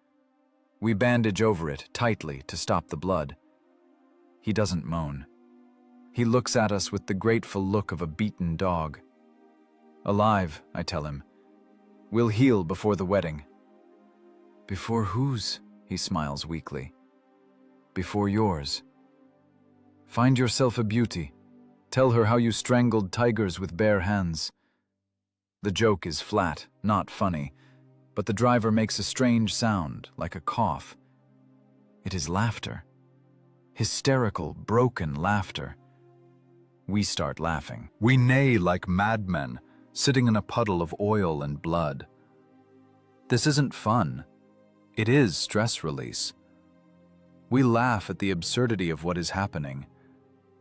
We bandage over it tightly to stop the blood. He doesn't moan. He looks at us with the grateful look of a beaten dog. Alive, I tell him. We'll heal before the wedding. Before whose? He smiles weakly. Before yours. Find yourself a beauty. Tell her how you strangled tigers with bare hands. The joke is flat, not funny, but the driver makes a strange sound, like a cough. It is laughter. Hysterical, broken laughter. We start laughing. We neigh like madmen, sitting in a puddle of oil and blood. This isn't fun. It is stress release. We laugh at the absurdity of what is happening,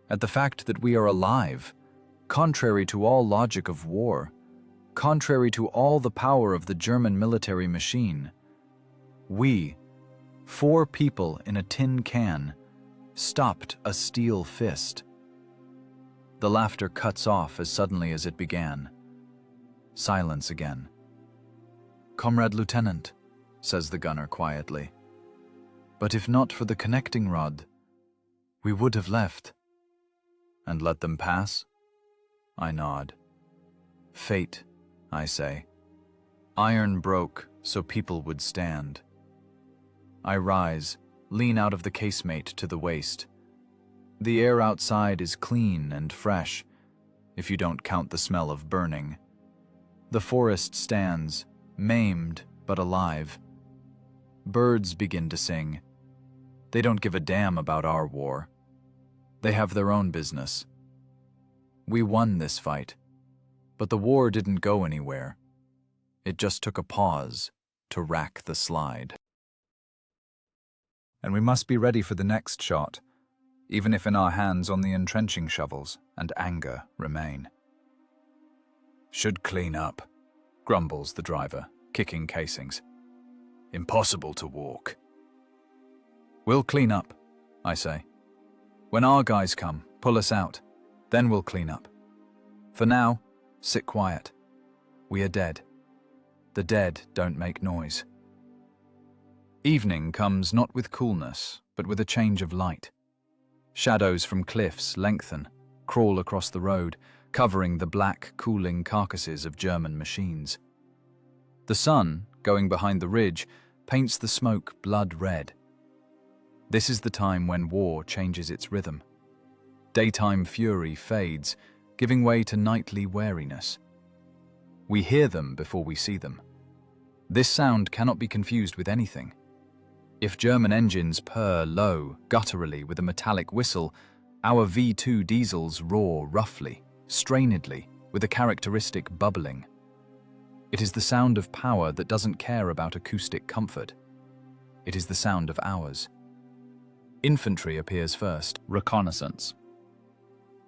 at the fact that we are alive, contrary to all logic of war, contrary to all the power of the German military machine. We, 4 people in a tin can, stopped a steel fist. The laughter cuts off as suddenly as it began. Silence again. "Comrade Lieutenant," says the gunner quietly, "but if not for the connecting rod, we would have left." "And let them pass?" I nod. "Fate," I say. "Iron broke so people would stand." I rise, lean out of the casemate to the waist. The air outside is clean and fresh, if you don't count the smell of burning. The forest stands, maimed but alive. Birds begin to sing. They don't give a damn about our war. They have their own business. We won this fight, but the war didn't go anywhere. It just took a pause to rack the slide. And we must be ready for the next shot, even if in our hands on the entrenching shovels and anger remain. "Should clean up," grumbles the driver, kicking casings. "Impossible to walk." "We'll clean up," I say. "When our guys come, pull us out. Then we'll clean up. For now, sit quiet. We are dead. The dead don't make noise." Evening comes not with coolness, but with a change of light. Shadows from cliffs lengthen, crawl across the road, covering the black, cooling carcasses of German machines. The sun, going behind the ridge, paints the smoke blood red. This is the time when war changes its rhythm. Daytime fury fades, giving way to nightly wariness. We hear them before we see them. This sound cannot be confused with anything. If German engines purr low, gutturally with a metallic whistle, our V2 diesels roar roughly, strainedly, with a characteristic bubbling. It is the sound of power that doesn't care about acoustic comfort. It is the sound of ours. Infantry appears first. Reconnaissance.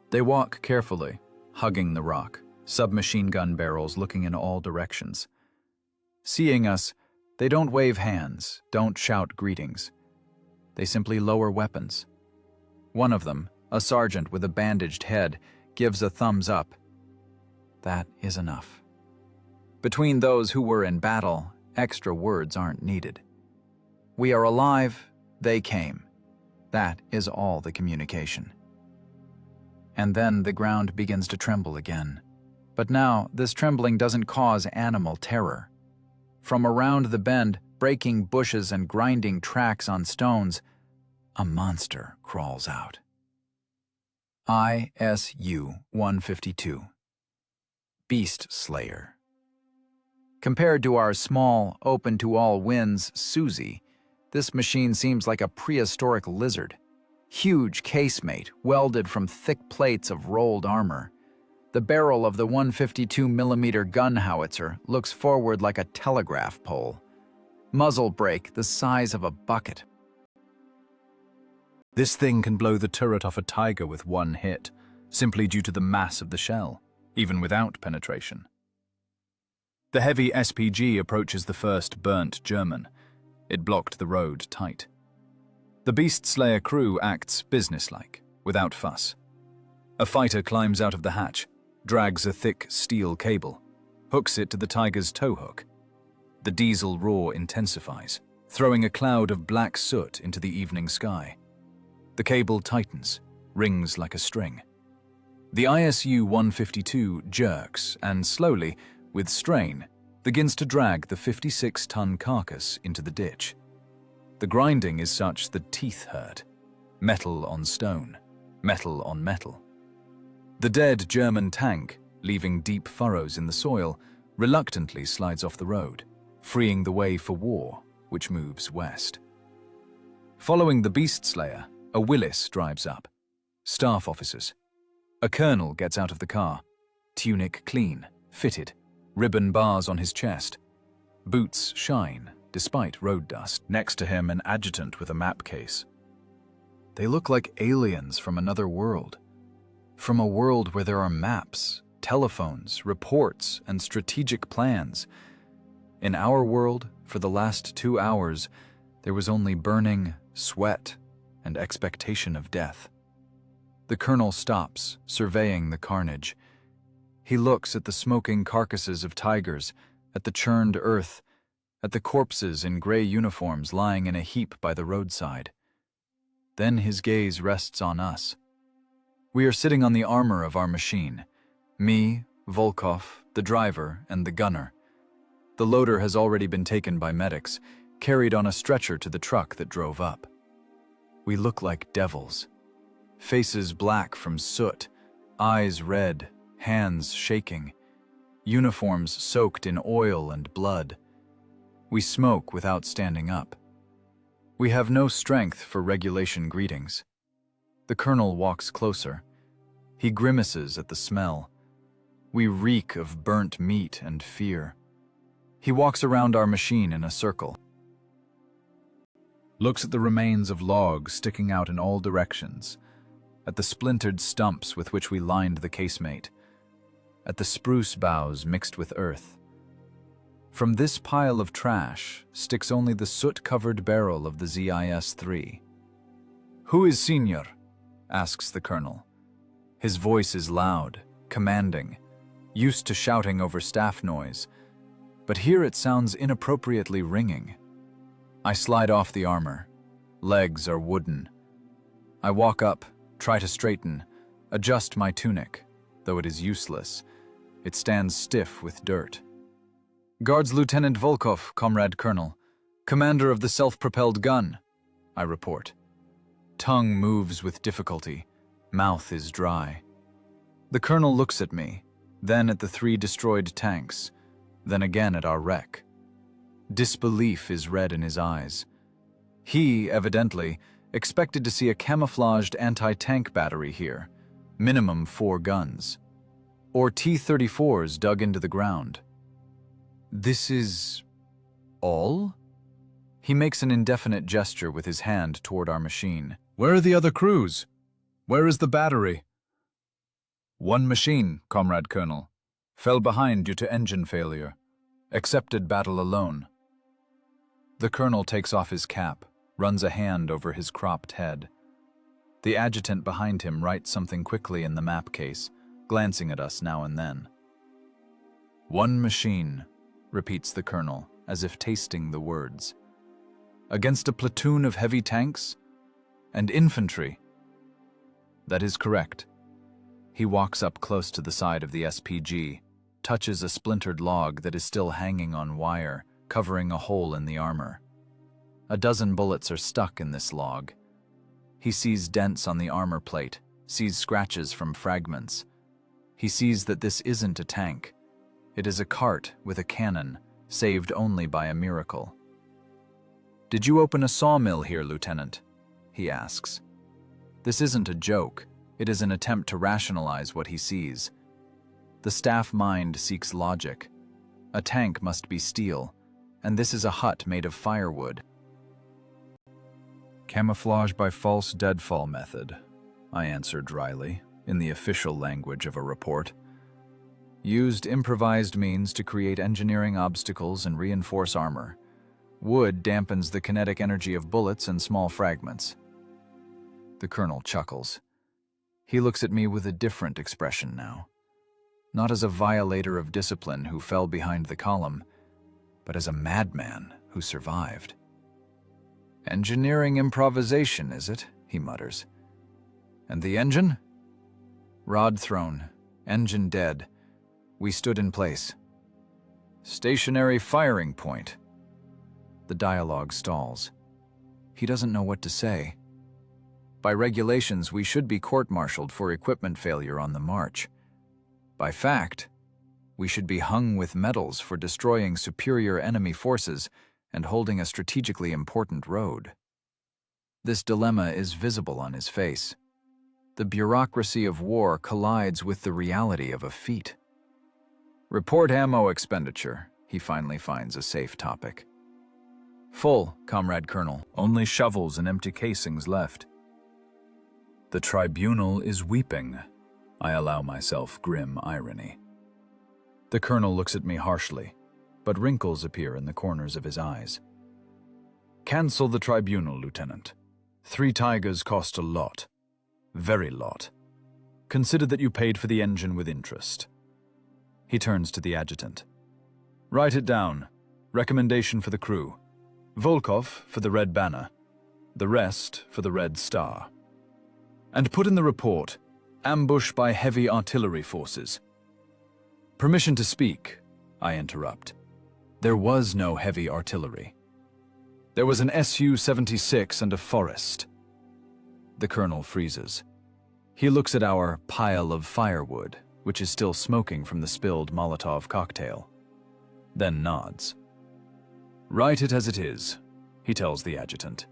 They walk carefully, hugging the rock, submachine gun barrels looking in all directions. Seeing us, they don't wave hands, don't shout greetings. They simply lower weapons. One of them, a sergeant with a bandaged head, gives a thumbs up. That is enough. Between those who were in battle, extra words aren't needed. We are alive, they came. That is all the communication. And then the ground begins to tremble again. But now, this trembling doesn't cause animal terror. From around the bend, breaking bushes and grinding tracks on stones, a monster crawls out. ISU 152. Beast Slayer. Compared to our small, open-to-all winds Susie, this machine seems like a prehistoric lizard. Huge casemate welded from thick plates of rolled armor. The barrel of the 152mm gun howitzer looks forward like a telegraph pole. Muzzle brake the size of a bucket. This thing can blow the turret off a Tiger with one hit, simply due to the mass of the shell, even without penetration. The heavy SPG approaches the first burnt German. It blocked the road tight. The Beast Slayer crew acts businesslike, without fuss. A fighter climbs out of the hatch, drags a thick steel cable, hooks it to the Tiger's tow hook. The diesel roar intensifies, throwing a cloud of black soot into the evening sky. The cable tightens, rings like a string. The ISU 152 jerks and slowly, with strain, begins to drag the 56-ton carcass into the ditch. The grinding is such that teeth hurt. Metal on stone, metal on metal. The dead German tank, leaving deep furrows in the soil, reluctantly slides off the road, freeing the way for war, which moves west. Following the Beast Slayer, a Willis drives up. Staff officers. A colonel gets out of the car, tunic clean, fitted, ribbon bars on his chest. Boots shine, despite road dust. Next to him, an adjutant with a map case. They look like aliens from another world. From a world where there are maps, telephones, reports, and strategic plans. In our world, for the last 2 hours, there was only burning, sweat, and expectation of death. The colonel stops, surveying the carnage. He looks at the smoking carcasses of tigers, at the churned earth, at the corpses in gray uniforms lying in a heap by the roadside. Then his gaze rests on us. We are sitting on the armor of our machine. Me, Volkov, the driver, and the gunner. The loader has already been taken by medics, carried on a stretcher to the truck that drove up. We look like devils. Faces black from soot, eyes red, hands shaking, uniforms soaked in oil and blood. We smoke without standing up. We have no strength for regulation greetings. The colonel walks closer. He grimaces at the smell. We reek of burnt meat and fear. He walks around our machine in a circle. Looks at the remains of logs sticking out in all directions, at the splintered stumps with which we lined the casemate, at the spruce boughs mixed with earth. From this pile of trash sticks only the soot-covered barrel of the ZIS-3. "Who is senior?" asks the colonel. His voice is loud, commanding, used to shouting over staff noise, but here it sounds inappropriately ringing. I slide off the armor. Legs are wooden. I walk up, try to straighten, adjust my tunic, though it is useless. It stands stiff with dirt. "Guards Lieutenant Volkov, Comrade Colonel, commander of the self-propelled gun," I report. Tongue moves with difficulty. Mouth is dry. The colonel looks at me, then at the 3 destroyed tanks, then again at our wreck. Disbelief is red in his eyes. He, evidently, expected to see a camouflaged anti-tank battery here, minimum 4 guns, or T-34s dug into the ground. This is all? He makes an indefinite gesture with his hand toward our machine. Where are the other crews? Where is the battery? One machine, Comrade Colonel. Fell behind due to engine failure. Accepted battle alone. The colonel takes off his cap, runs a hand over his cropped head. The adjutant behind him writes something quickly in the map case, glancing at us now and then. One machine, repeats the colonel, as if tasting the words. Against a platoon of heavy tanks and infantry. That is correct. He walks up close to the side of the SPG, touches a splintered log that is still hanging on wire, covering a hole in the armor. A dozen bullets are stuck in this log. He sees dents on the armor plate, sees scratches from fragments. He sees that this isn't a tank. It is a cart with a cannon, saved only by a miracle. "Did you open a sawmill here, Lieutenant?" he asks. This isn't a joke. It is an attempt to rationalize what he sees. The staff mind seeks logic. A tank must be steel, and this is a hut made of firewood. Camouflage by false deadfall method, I answered dryly, in the official language of a report. Used improvised means to create engineering obstacles and reinforce armor. Wood dampens the kinetic energy of bullets and small fragments. The colonel chuckles. He looks at me with a different expression now. Not as a violator of discipline who fell behind the column, but as a madman who survived. "Engineering improvisation, is it?" he mutters. "And the engine?" "Rod thrown, engine dead. We stood in place." "Stationary firing point." The dialogue stalls. He doesn't know what to say. By regulations, we should be court-martialed for equipment failure on the march. By fact, we should be hung with medals for destroying superior enemy forces and holding a strategically important road. This dilemma is visible on his face. The bureaucracy of war collides with the reality of a feat. "Report ammo expenditure," he finally finds a safe topic. "Full, Comrade Colonel. Only shovels and empty casings left." The tribunal is weeping. I allow myself grim irony. The colonel looks at me harshly, but wrinkles appear in the corners of his eyes. "Cancel the tribunal, Lieutenant. 3 Tigers cost a lot. Very lot. Consider that you paid for the engine with interest." He turns to the adjutant. "Write it down. Recommendation for the crew. Volkov for the Red Banner. The rest for the Red Star. And put in the report, ambush by heavy artillery forces." "Permission to speak," I interrupt. There was no heavy artillery. There was an Su-76 and a forest. The colonel freezes. He looks at our pile of firewood, which is still smoking from the spilled Molotov cocktail, then nods. "Write it as it is," he tells the adjutant.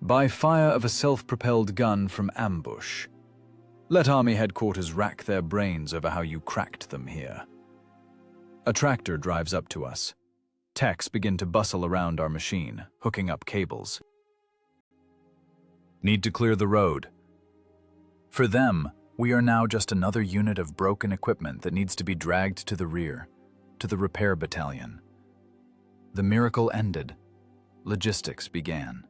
"By fire of a self-propelled gun from ambush. Let Army Headquarters rack their brains over how you cracked them here." A tractor drives up to us. Techs begin to bustle around our machine, hooking up cables. "Need to clear the road." For them, we are now just another unit of broken equipment that needs to be dragged to the rear, to the repair battalion. The miracle ended. Logistics began.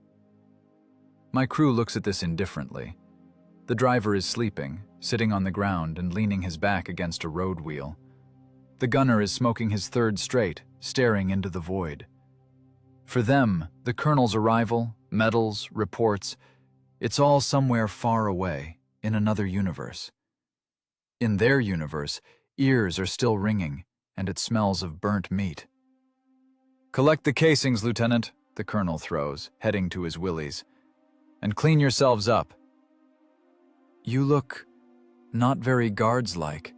My crew looks at this indifferently. The driver is sleeping, sitting on the ground and leaning his back against a road wheel. The gunner is smoking his third straight, staring into the void. For them, the colonel's arrival, medals, reports, it's all somewhere far away, in another universe. In their universe, ears are still ringing, and it smells of burnt meat. "Collect the casings, Lieutenant," the colonel throws, heading to his willies. "And clean yourselves up." "You look not very guards-like."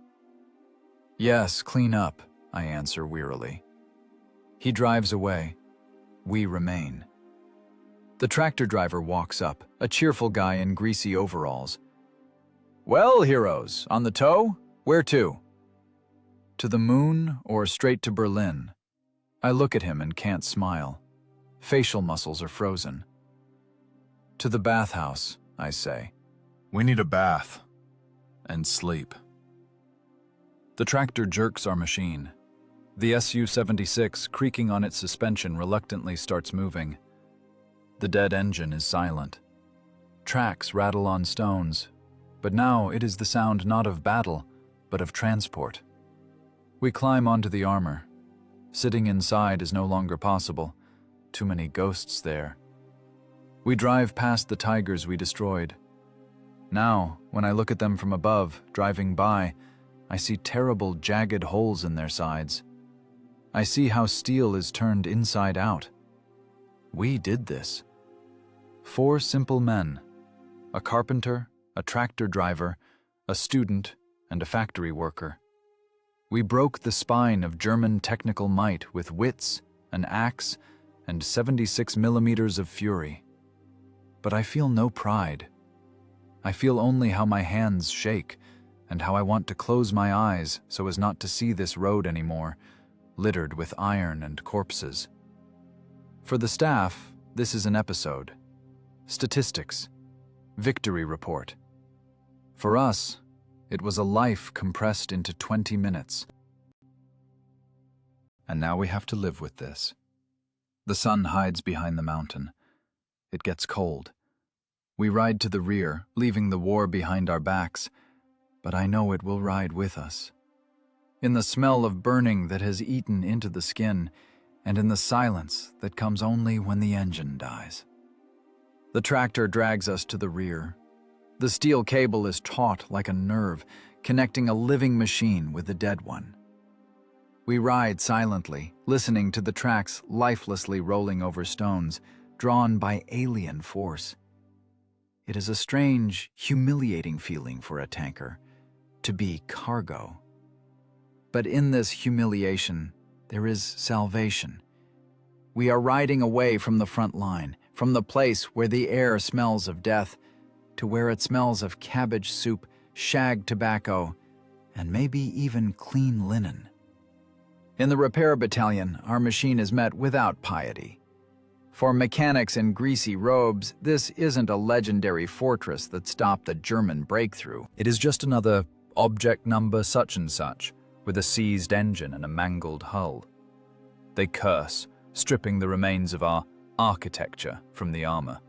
"Yes, clean up," I answer wearily. He drives away. We remain. The tractor driver walks up, a cheerful guy in greasy overalls. "Well, heroes, on the tow? Where to?" "To the moon or straight to Berlin?" I look at him and can't smile. Facial muscles are frozen. "To the bathhouse," I say. We need a bath. And sleep. The tractor jerks our machine. The Su-76, creaking on its suspension, reluctantly starts moving. The dead engine is silent. Tracks rattle on stones, but now it is the sound not of battle, but of transport. We climb onto the armor. Sitting inside is no longer possible. Too many ghosts there. We drive past the Tigers we destroyed. Now, when I look at them from above, driving by, I see terrible jagged holes in their sides. I see how steel is turned inside out. We did this. 4 simple men, a carpenter, a tractor driver, a student, and a factory worker. We broke the spine of German technical might with wits, an axe, and 76 millimeters of fury. But I feel no pride. I feel only how my hands shake, and how I want to close my eyes so as not to see this road anymore, littered with iron and corpses. For the staff, this is an episode. Statistics. Victory report. For us, it was a life compressed into 20 minutes. And now we have to live with this. The sun hides behind the mountain. It gets cold. We ride to the rear, leaving the war behind our backs, but I know it will ride with us. In the smell of burning that has eaten into the skin, and in the silence that comes only when the engine dies. The tractor drags us to the rear. The steel cable is taut like a nerve, connecting a living machine with a dead one. We ride silently, listening to the tracks lifelessly rolling over stones, drawn by alien force. It is a strange, humiliating feeling for a tanker, to be cargo. But in this humiliation, there is salvation. We are riding away from the front line, from the place where the air smells of death, to where it smells of cabbage soup, shag tobacco, and maybe even clean linen. In the repair battalion, our machine is met without piety. For mechanics in greasy robes, this isn't a legendary fortress that stopped the German breakthrough. It is just another object number such and such, with a seized engine and a mangled hull. They curse, stripping the remains of our architecture from the armor.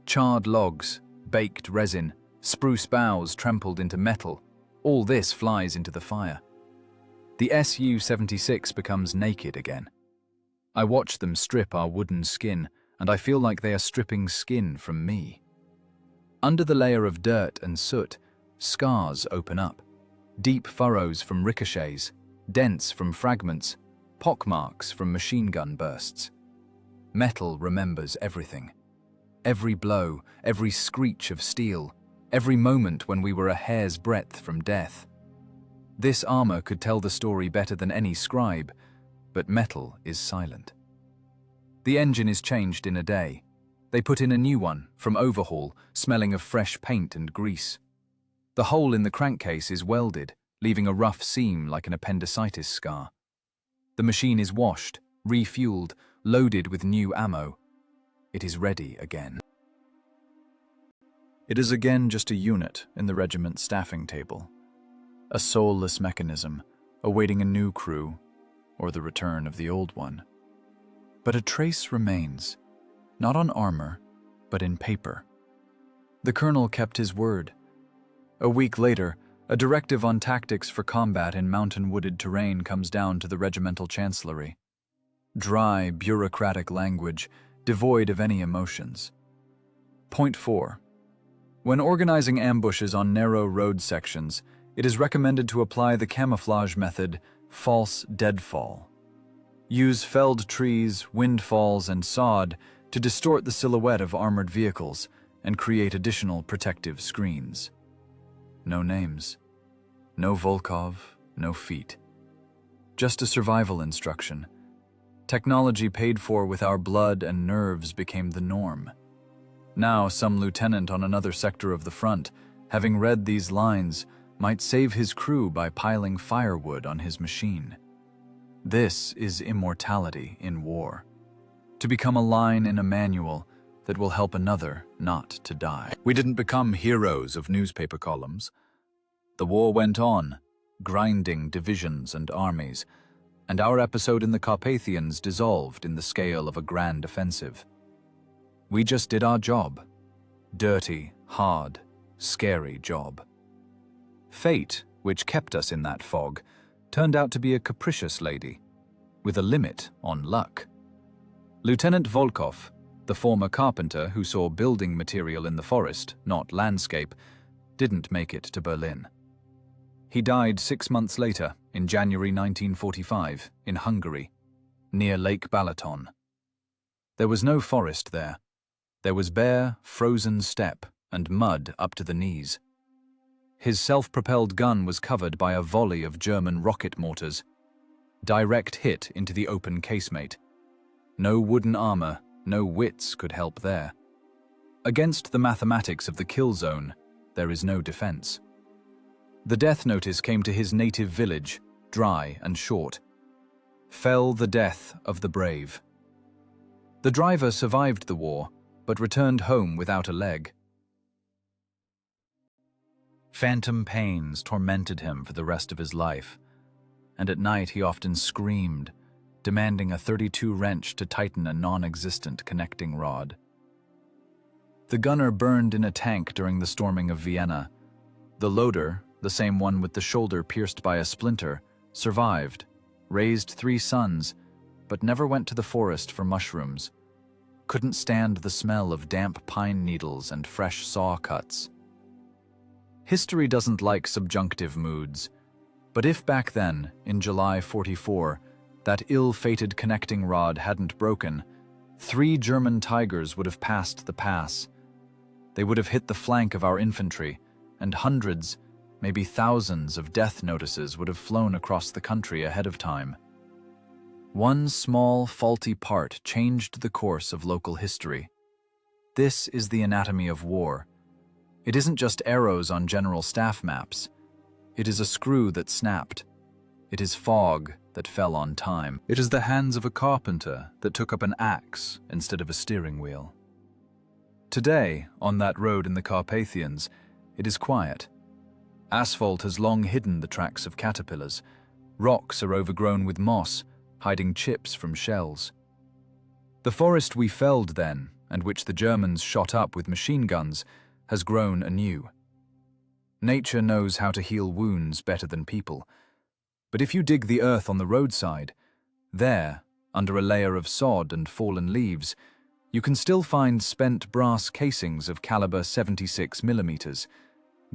Charred logs, baked resin, spruce boughs trampled into metal, all this flies into the fire. The Su-76 becomes naked again. I watch them strip our wooden skin, and I feel like they are stripping skin from me. Under the layer of dirt and soot, scars open up. Deep furrows from ricochets, dents from fragments, pockmarks from machine gun bursts. Metal remembers everything. Every blow, every screech of steel, every moment when we were a hair's breadth from death. This armor could tell the story better than any scribe, but metal is silent. The engine is changed in a day. They put in a new one, from overhaul, smelling of fresh paint and grease. The hole in the crankcase is welded, leaving a rough seam like an appendicitis scar. The machine is washed, refueled, loaded with new ammo. It is ready again. It is again just a unit in the regiment's staffing table. A soulless mechanism, awaiting a new crew, or the return of the old one. But a trace remains, not on armor, but in paper. The colonel kept his word. A week later, a directive on tactics for combat in mountain-wooded terrain comes down to the regimental chancellery. Dry, bureaucratic language, devoid of any emotions. Point 4. When organizing ambushes on narrow road sections, it is recommended to apply the camouflage method, false deadfall. Use felled trees, windfalls, and sod to distort the silhouette of armored vehicles and create additional protective screens. No names. No Volkov, no feat. Just a survival instruction. Technology paid for with our blood and nerves became the norm. Now some lieutenant on another sector of the front, having read these lines, might save his crew by piling firewood on his machine. This is immortality in war. To become a line in a manual that will help another not to die. We didn't become heroes of newspaper columns. The war went on, grinding divisions and armies, and our episode in the Carpathians dissolved in the scale of a grand offensive. We just did our job. Dirty, hard, scary job. Fate, which kept us in that fog, turned out to be a capricious lady, with a limit on luck. Lieutenant Volkov, the former carpenter who saw building material in the forest, not landscape, didn't make it to Berlin. He died 6 months later, in January 1945, in Hungary, near Lake Balaton. There was no forest there. There was bare, frozen steppe and mud up to the knees. His self-propelled gun was covered by a volley of German rocket mortars. Direct hit into the open casemate. No wooden armor, no wits could help there. Against the mathematics of the kill zone, there is no defense. The death notice came to his native village, dry and short. Fell the death of the brave. The driver survived the war, but returned home without a leg. Phantom pains tormented him for the rest of his life, and at night he often screamed, demanding a 32 wrench to tighten a non-existent connecting rod. The gunner burned in a tank during the storming of Vienna. The loader, the same one with the shoulder pierced by a splinter, survived, raised 3 sons, but never went to the forest for mushrooms. Couldn't stand the smell of damp pine needles and fresh saw cuts. History doesn't like subjunctive moods, but if back then, in July '44, that ill-fated connecting rod hadn't broken, 3 German Tigers would have passed the pass. They would have hit the flank of our infantry, and hundreds, maybe thousands of death notices would have flown across the country ahead of time. One small, faulty part changed the course of local history. This is the anatomy of war. It isn't just arrows on general staff maps. It is a screw that snapped. It is fog that fell on time. It is the hands of a carpenter that took up an axe instead of a steering wheel. Today, on that road in the Carpathians, it is quiet. Asphalt has long hidden the tracks of caterpillars. Rocks are overgrown with moss, hiding chips from shells. The forest we felled then, and which the Germans shot up with machine guns, has grown anew. Nature knows how to heal wounds better than people. But if you dig the earth on the roadside, there, under a layer of sod and fallen leaves, you can still find spent brass casings of caliber 76 millimeters,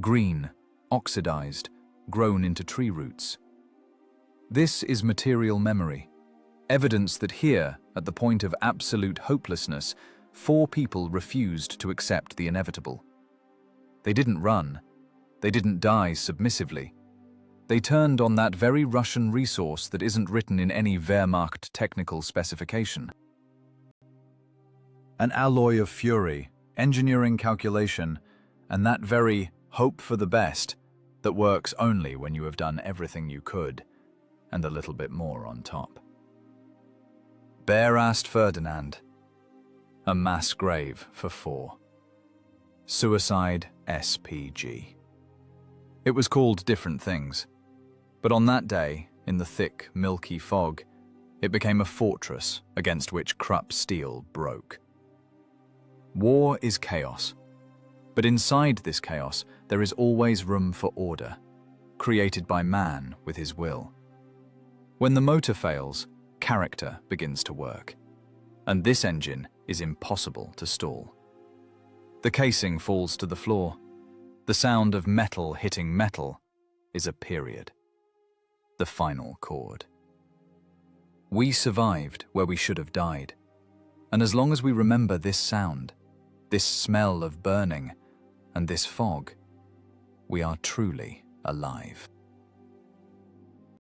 green, oxidized, grown into tree roots. This is material memory, evidence that here, at the point of absolute hopelessness, 4 people refused to accept the inevitable. They didn't run. They didn't die submissively. They turned on that very Russian resource that isn't written in any Wehrmacht technical specification. An alloy of fury, engineering calculation, and that very hope for the best that works only when you have done everything you could, and a little bit more on top. Bare-assed Ferdinand. A mass grave for 4. Suicide SPG. It was called different things, but on that day, in the thick, milky fog, it became a fortress against which Krupp steel broke. War is chaos, but inside this chaos there is always room for order, created by man with his will. When the motor fails, character begins to work, and this engine is impossible to stall. The casing falls to the floor. The sound of metal hitting metal is a period. The final chord. We survived where we should have died, and as long as we remember this sound, this smell of burning, and this fog, we are truly alive.